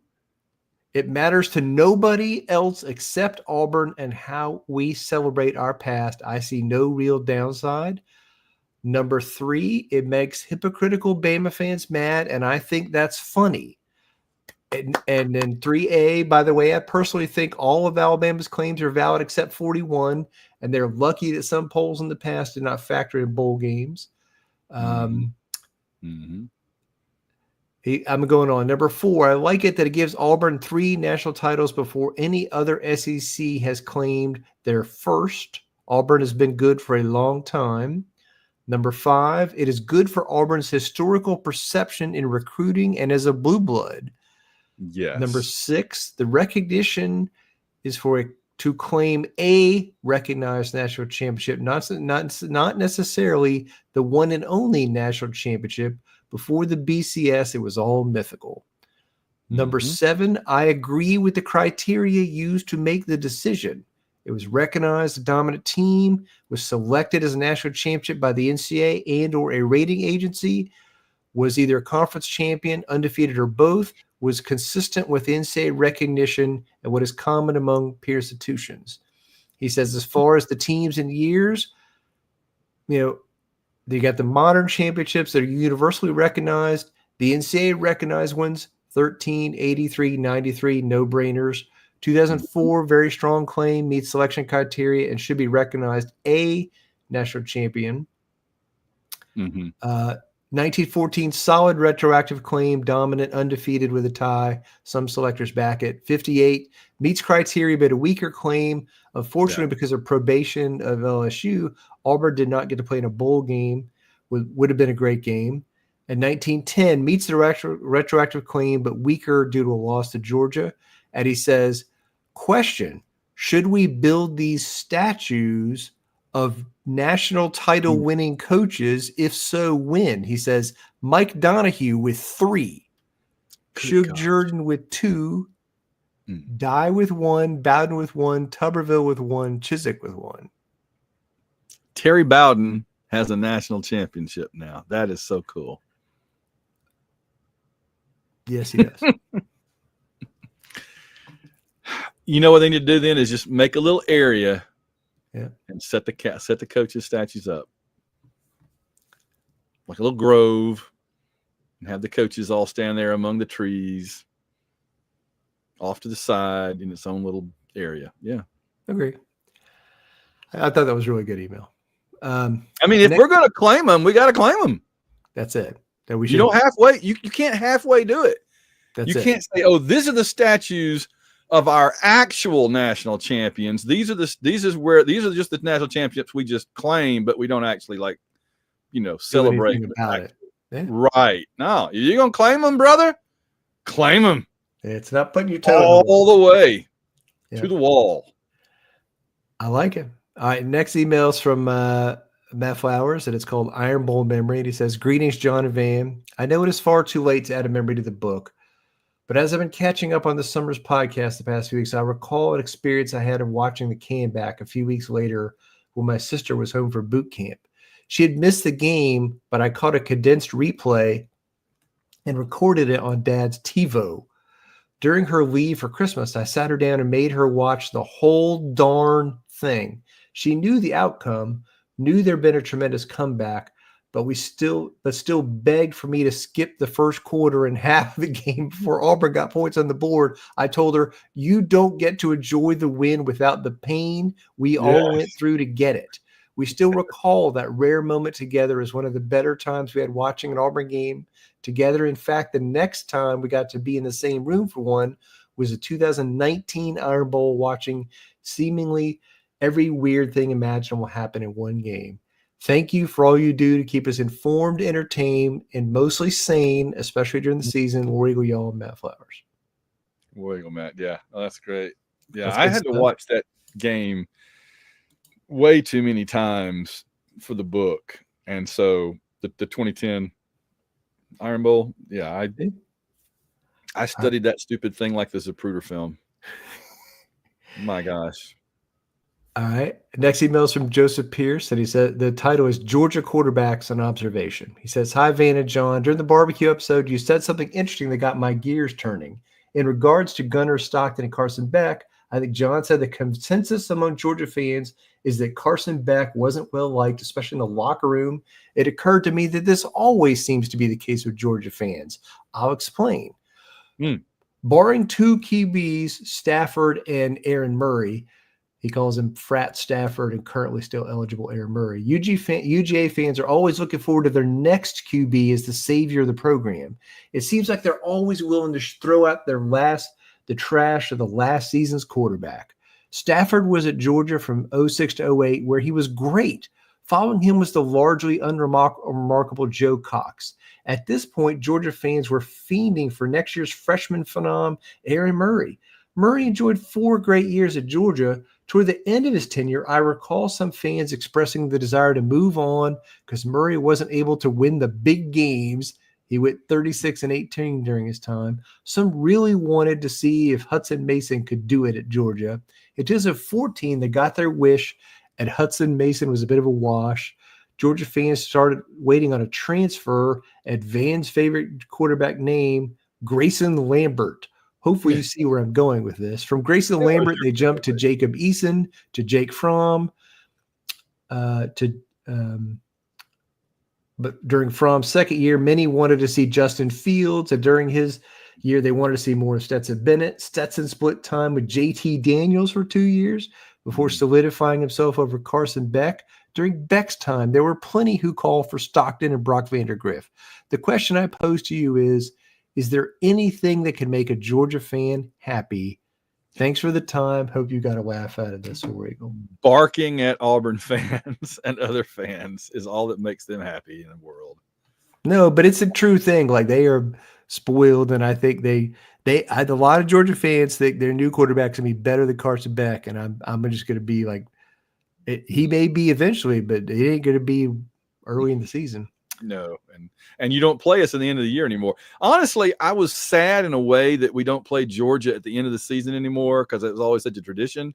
it matters to nobody else except Auburn and how we celebrate our past. I see no real downside. Number 3, it makes hypocritical Bama fans mad, and I think that's funny. And then 3A, by the way, I personally think all of Alabama's claims are valid except 41, and they're lucky that some polls in the past did not factor in bowl games. I'm going on. Number 4, I like it that it gives Auburn 3 national titles before any other SEC has claimed their first. Auburn has been good for a long time. Number 5, it is good for Auburn's historical perception in recruiting and as a blue blood. Yes. Number 6, the recognition is to claim a recognized national championship, not necessarily the one and only national championship. Before the BCS, it was all mythical. Number 7, I agree with the criteria used to make the decision. It was recognized a dominant team, was selected as a national championship by the NCAA and or a rating agency, was either a conference champion, undefeated, or both, was consistent with NCAA recognition and what is common among peer institutions. He says, as far as the teams and years, they got the modern championships that are universally recognized. The NCAA recognized ones, 13, 83, 93, no-brainers. 2004, very strong claim, meets selection criteria, and should be recognized a national champion. 1914, solid retroactive claim, dominant, undefeated with a tie. Some selectors back it. 58, meets criteria, but a weaker claim. Unfortunately, because of probation of LSU, Auburn did not get to play in a bowl game. Would have been a great game. And 1910, meets the retroactive claim, but weaker due to a loss to Georgia. And he says, question, should we build these statues of national title winning coaches? If so, when? He says, Mike Donahue with 3, Shug Jordan with 2, Dye with 1, Bowden with 1, Tuberville with 1, Chiswick with 1. Terry Bowden has a national championship now. That is so cool. Yes, he does. You know what they need to do then is just make a little area, and set the coaches' statues up, like a little grove, and have the coaches all stand there among the trees, off to the side in its own little area. Yeah, agree. I thought that was a really good email. I mean, if we're going to claim them, we got to claim them. That's it. That you don't halfway. You can't halfway do it. You can't say, "Oh, these are the statues of our actual national champions. These are just the national championships we just claim, but we don't actually celebrate about it." Yeah. Right. No, you're gonna claim them, brother. Claim them. It's not putting your toe all the way to the wall. I like it. All right. Next email's from Matt Flowers, and it's called Iron Bowl Memory. And he says, "Greetings, John and Van. I know it is far too late to add a memory to the book, but as I've been catching up on the summer's podcast the past few weeks, I recall an experience I had of watching the comeback a few weeks later when my sister was home for boot camp. She had missed the game, but I caught a condensed replay and recorded it on Dad's TiVo. During her leave for Christmas, I sat her down and made her watch the whole darn thing. She knew the outcome, knew there'd been a tremendous comeback, but still begged for me to skip the first quarter and half of the game before Auburn got points on the board. I told her, you don't get to enjoy the win without the pain we all went through to get it. We still recall that rare moment together as one of the better times we had watching an Auburn game together. In fact, the next time we got to be in the same room for one was the 2019 Iron Bowl, watching seemingly every weird thing imaginable happen in one game. Thank you for all you do to keep us informed, entertained, and mostly sane, especially during the season. War Eagle, y'all, and Matt Flowers." War Eagle, Matt. Yeah, that's great. Yeah, That's I good had to stuff. watch that game way too many times for the book, and so the 2010 Iron Bowl. Yeah, I studied that stupid thing like the Zapruder film. My gosh. All right. Next email is from Joseph Pierce, and he said the title is Georgia Quarterbacks on Observation. He says, "Hi, Van and John. During the barbecue episode, you said something interesting that got my gears turning. In regards to Gunner, Stockton, and Carson Beck, I think John said the consensus among Georgia fans is that Carson Beck wasn't well liked, especially in the locker room. It occurred to me that this always seems to be the case with Georgia fans. I'll explain. Barring two QBs, Stafford and Aaron Murray," he calls him Frat Stafford and currently still eligible Aaron Murray, UGA fans are always looking forward to their next QB as the savior of the program. It seems like they're always willing to throw out the trash of the last season's quarterback. Stafford was at Georgia from 06 to 08, where he was great. Following him was the largely unremarkable Joe Cox. At this point, Georgia fans were fiending for next year's freshman phenom, Aaron Murray. Murray enjoyed 4 great years at Georgia. Toward the end of his tenure, I recall some fans expressing the desire to move on because Murray wasn't able to win the big games. He went 36-18 during his time. Some really wanted to see if Hudson Mason could do it at Georgia. In 2014, they got their wish, and Hudson Mason was a bit of a wash. Georgia fans started waiting on a transfer at Van's favorite quarterback name, Grayson Lambert. Hopefully you see where I'm going with this. From Grayson Lambert, they jumped to Jacob Eason, to Jake Fromm, but during Fromm's second year, many wanted to see Justin Fields, and during his year, they wanted to see more of Stetson Bennett. Stetson split time with JT Daniels for 2 years before solidifying himself over Carson Beck. During Beck's time, there were plenty who called for Stockton and Brock Vandergriff. The question I pose to you is there anything that can make a Georgia fan happy? Thanks for the time. Hope you got a laugh out of this, War Eagle. Barking at Auburn fans and other fans is all that makes them happy in the world. No, but it's a true thing. Like, they are spoiled, and I think they a lot of Georgia fans think their new quarterback's gonna be better than Carson Beck, and I'm just gonna be like, he may be eventually, but it ain't gonna be early in the season. No, and you don't play us at the end of the year anymore. Honestly, I was sad in a way that we don't play Georgia at the end of the season anymore because it was always such a tradition.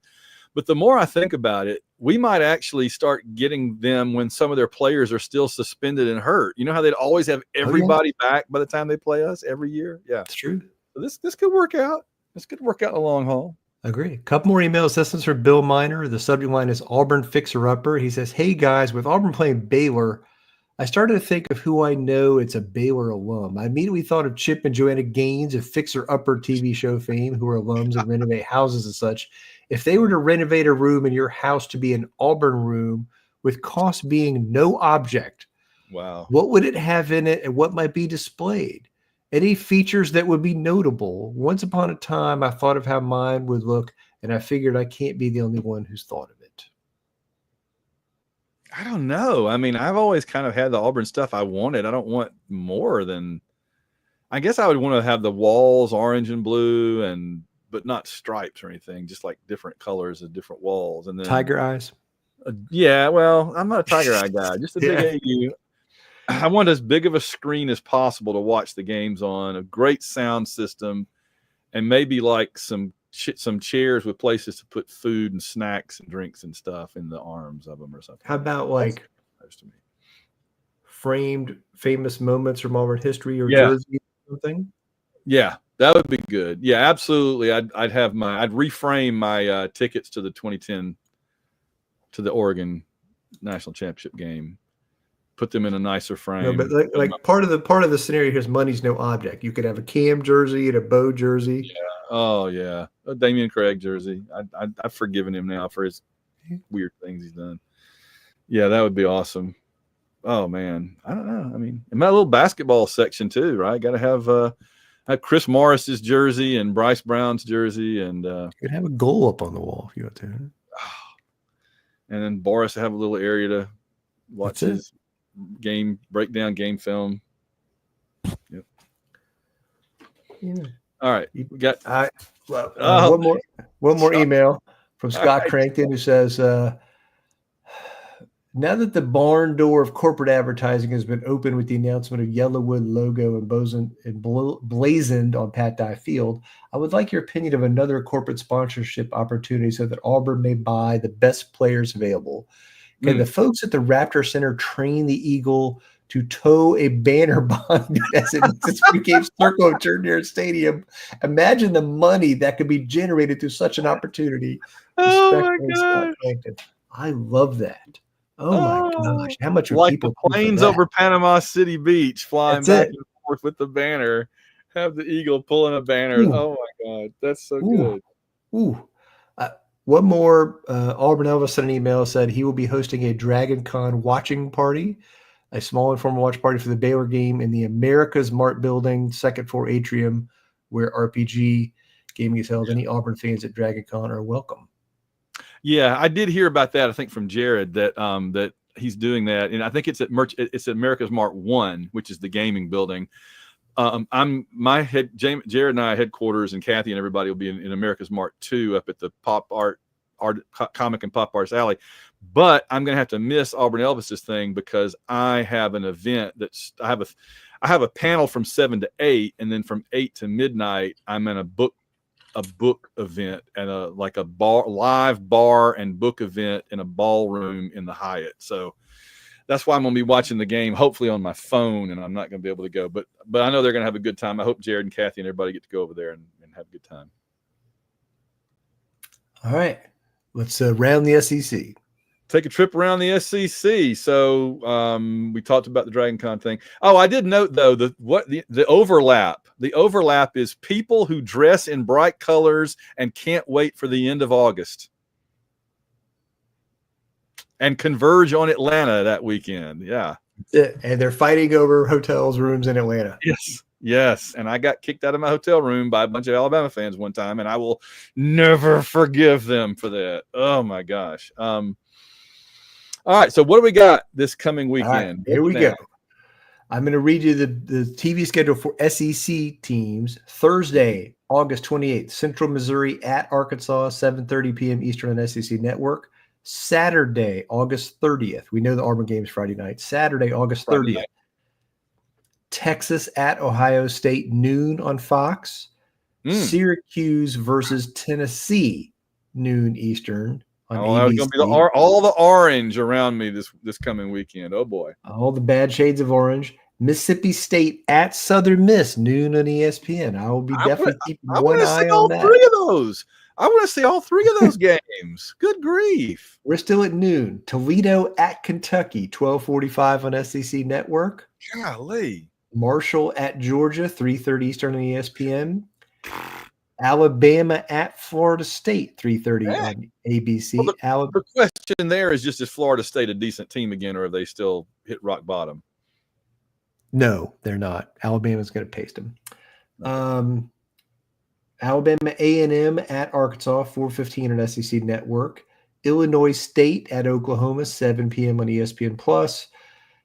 But the more I think about it, we might actually start getting them when some of their players are still suspended and hurt. You know how they'd always have everybody back by the time they play us every year? Yeah. It's true. So this could work out. This could work out in the long haul. Agree. A couple more emails. This is from Bill Miner. The subject line is Auburn Fixer Upper. He says, hey guys, with Auburn playing Baylor, I started to think of who I know it's a Baylor alum. I immediately thought of Chip and Joanna Gaines of Fixer Upper TV show fame, who are alums and renovate houses and such. If they were to renovate a room in your house to be an Auburn room with cost being no object, wow, what would it have in it and what might be displayed? Any features that would be notable? Once upon a time, I thought of how mine would look, and I figured I can't be the only one who's thought of it. I don't know. I mean, I've always kind of had the Auburn stuff I wanted. I don't want more than, I guess I would want to have the walls orange and blue, but not stripes or anything, just like different colors of different walls. And then tiger eyes. Yeah, well, I'm not a tiger eye guy. Just a big AU. I want as big of a screen as possible to watch the games on, a great sound system, and maybe like some chairs with places to put food and snacks and drinks and stuff in the arms of them or something. How about like framed famous moments from Auburn history or jersey or something? Yeah, that would be good. Yeah, absolutely. I'd reframe my tickets to the 2010 to the Oregon National Championship game. Put them in a nicer frame. No, but like part of the scenario here is money's no object. You could have a Cam jersey and a Bo jersey. Yeah. Oh yeah, a Damian Craig jersey. I've forgiven him now for his weird things he's done. Yeah, that would be awesome. Oh man, I don't know. I mean, in my little basketball section too, right? Got to have Chris Morris's jersey and Bryce Brown's jersey, and you could have a goal up on the wall if you want to. And then Boris have a little area to watch his game breakdown, game film. Yep. Yeah. All right, we got one more email from Scott Crankton, who says, now that the barn door of corporate advertising has been opened with the announcement of Yellowwood logo blazoned on Pat Dye Field, I would like your opinion of another corporate sponsorship opportunity so that Auburn may buy the best players available. Can the folks at the Raptor Center train the Eagle to tow a banner behind it as it became Circle of Turnier Stadium? Imagine the money that could be generated through such an opportunity. Oh my God. I love that. Oh my gosh. How much would like people the planes over Panama City Beach flying back and forth with the banner, have the Eagle pulling a banner. Ooh. Oh my God. That's so good. Ooh. One more, Auburn Elvis sent an email, said he will be hosting a Dragon Con watching party, a small informal watch party for the Baylor game in the America's Mart building, second floor atrium, where RPG gaming is held. Any Auburn fans at Dragon Con are welcome. Yeah, I did hear about that. I think from Jared that that he's doing that, and I think it's at America's Mart 1, which is the gaming building. Jared and I headquarters, and Kathy and everybody will be in America's Mart 2 up at the Comic and Pop Arts Alley. But I'm going to have to miss Auburn Elvis's thing because I have an event I have a panel from 7 to 8, and then from 8 to midnight I'm in a book event and a live bar and book event in a ballroom in the Hyatt. So that's why I'm going to be watching the game, hopefully on my phone, and I'm not going to be able to go. But I know they're going to have a good time. I hope Jared and Kathy and everybody get to go over there and have a good time. All right. Let's round the SEC. Take a trip around the SEC. So we talked about the Dragon Con thing. Oh, I did note, though, the overlap. The overlap is people who dress in bright colors and can't wait for the end of August. And converge on Atlanta that weekend. Yeah. And they're fighting over hotels, rooms in Atlanta. Yes. And I got kicked out of my hotel room by a bunch of Alabama fans one time, and I will never forgive them for that. Oh my gosh. All right. So what do we got this coming weekend? Right, here we go. I'm going to read you the TV schedule for SEC teams. Thursday, August 28th, Central Missouri at Arkansas, 7:30 p.m. Eastern on SEC Network. Saturday, August 30th. We know the Auburn game is Friday night. Saturday, August 30th. Texas at Ohio State, noon on Fox. Syracuse versus Tennessee, noon Eastern. on it's going to be all the orange around me this coming weekend. Oh, boy. All the bad shades of orange. Mississippi State at Southern Miss, noon on ESPN. I will be definitely keeping one eye on that. I want to see all three of those games. Good grief. We're still at noon. Toledo at Kentucky, 12:45 on SEC Network. Golly. Marshall at Georgia, 3:30 Eastern on ESPN. Alabama at Florida State, 3:30 on ABC. Well, the question there is just, is Florida State a decent team again, or have they still hit rock bottom? No, they're not. Alabama's going to paste them. Alabama A&M at Arkansas, 4:15 on SEC Network. Illinois State at Oklahoma, 7 p.m. on ESPN Plus.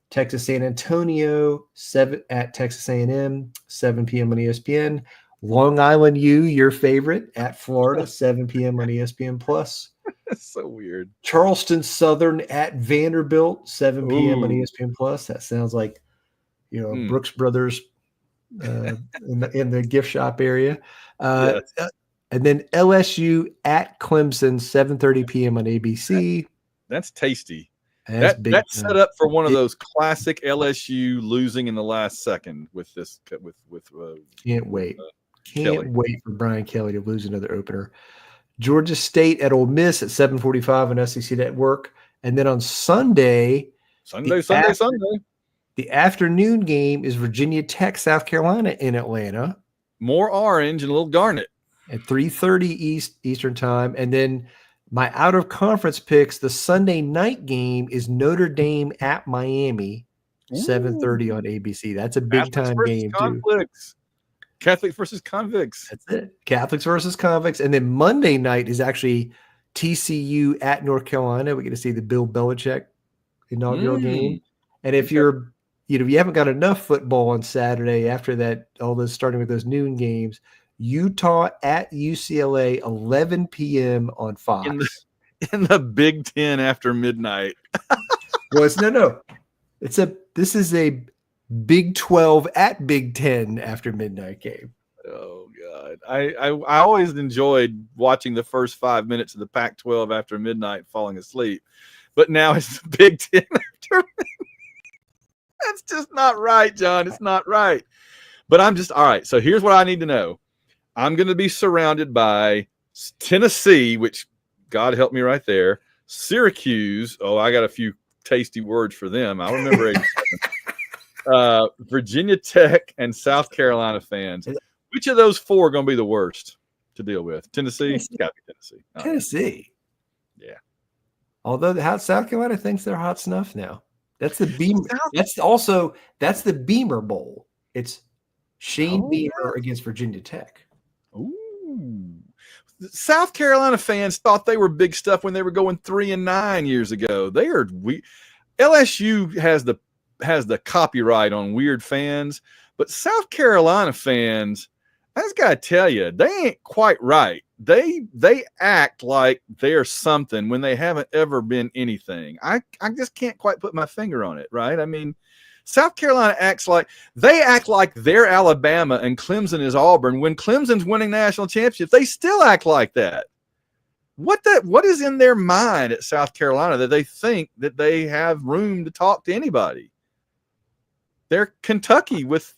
Texas San Antonio, 7 at Texas A&M, 7 p.m. on ESPN. Long Island U, your favorite, at Florida, 7 p.m. on ESPN Plus. That's so weird. Charleston Southern at Vanderbilt, 7 p.m. on ESPN Plus. That sounds like, Brooks Brothers in the gift shop area. Yes. And then LSU at Clemson, 7:30 p.m. on ABC. That's tasty. That's set up for one of those classic LSU losing in the last second with this. Can't wait. Can't wait for Brian Kelly to lose another opener. Georgia State at Ole Miss at 7:45 on SEC Network. And then on Sunday. The afternoon game is Virginia Tech, South Carolina in Atlanta. More orange and a little garnet. At 3:30 Eastern time. And then my out-of-conference picks, the Sunday night game is Notre Dame at Miami, 7:30 on ABC. That's a big-time game, too. Catholics versus convicts. That's it. Catholics versus convicts. And then Monday night is actually TCU at North Carolina. We get to see the Bill Belichick inaugural game. And if you're if you haven't got enough football on Saturday after that, all those starting with those noon games, Utah at UCLA, 11 p.m. on Fox. In the Big Ten after midnight. Well, this is a Big 12 at Big 10 after midnight game. Oh God. I always enjoyed watching the first 5 minutes of the Pac-12 after midnight, falling asleep. But now it's the Big 10 after midnight. That's just not right, John. It's not right. But all right. So here's what I need to know. I'm going to be surrounded by Tennessee, which God help me right there. Syracuse. Oh, I got a few tasty words for them. I remember 87. Virginia Tech and South Carolina fans. Which of those four are going to be the worst to deal with? Tennessee? It's got to be Tennessee. Oh, Tennessee. Yeah. Although South Carolina thinks they're hot snuff now. That's the Beamer. That's the Beamer Bowl. It's Shane Beamer against Virginia Tech. Ooh. South Carolina fans thought they were big stuff when they were going 3-9 years ago. LSU has the copyright on weird fans, but South Carolina fans, I just gotta tell you, they ain't quite right. They act like they're something when they haven't ever been anything. I just can't quite put my finger on it, right? I mean, South Carolina acts like they're Alabama and Clemson is Auburn. When Clemson's winning national championships, they still act like that. What is in their mind at South Carolina that they think that they have room to talk to anybody? They're Kentucky with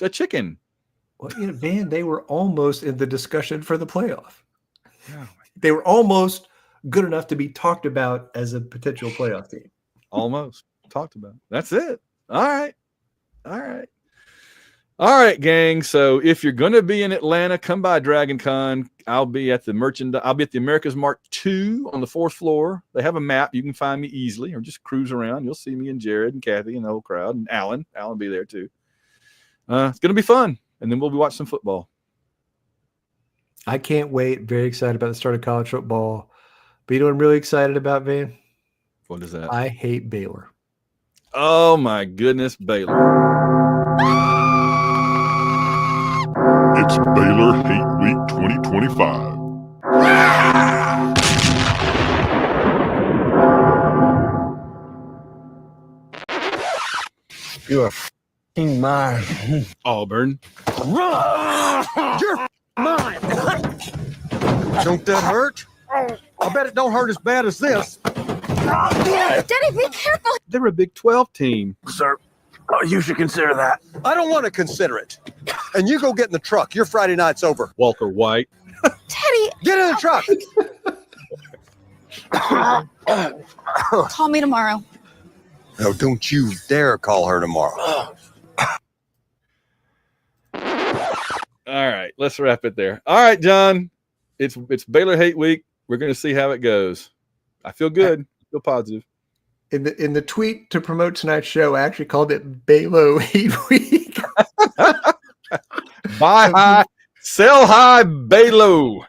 a chicken. Well, man, they were almost in the discussion for the playoff. Yeah. They were almost good enough to be talked about as a potential playoff team. Almost talked about. That's it. All right, gang. So if you're going to be in Atlanta, come by Dragon Con. I'll be at the America's Mark II on the 4th floor. They have a map. You can find me easily, or just cruise around. You'll see me and Jared and Kathy and the whole crowd, and Alan. Alan will be there too. It's going to be fun. And then we'll be watching some football. I can't wait. Very excited about the start of college football. But you know what I'm really excited about, Van? What is that? I hate Baylor. Oh, my goodness, Baylor. It's Baylor Hate Week 2025. You are f***ing mine. Auburn. Run! You're mine. Don't that hurt? I bet it don't hurt as bad as this. Daddy, be careful. They're a Big 12 team. Sir, you should consider that. I don't want to consider it. And you go get in the truck. Your Friday night's over. Walter White. Teddy. Get in the truck. Call me tomorrow. No, don't you dare call her tomorrow. All right, let's wrap it there. All right, John. It's Baylor Hate Week. We're going to see how it goes. I feel good. I feel positive. In the tweet to promote tonight's show, I actually called it Baylor Hate Week. Buy high, sell high, Baylor.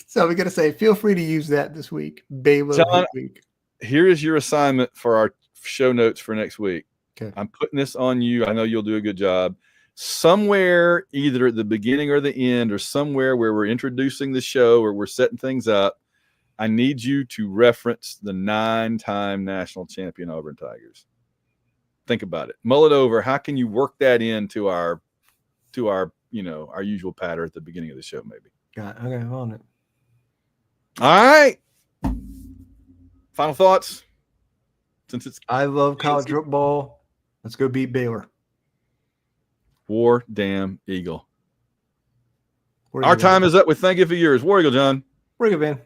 So we're going to say, feel free to use that this week. Baylor John, Hate Week. Here is your assignment for our show notes for next week. Okay. I'm putting this on you. I know you'll do a good job. Somewhere, either at the beginning or the end, or somewhere where we're introducing the show or we're setting things up, I need you to reference the 9-time national champion Auburn Tigers. Think about it. Mull it over. How can you work that into our our usual pattern at the beginning of the show, maybe? Got it. Okay, on it. All right. Final thoughts? Since it's I love college football. Let's go beat Baylor. War Damn Eagle. War Our Eagle. time is up. We thank you for yours. War Eagle, John. War Eagle, man.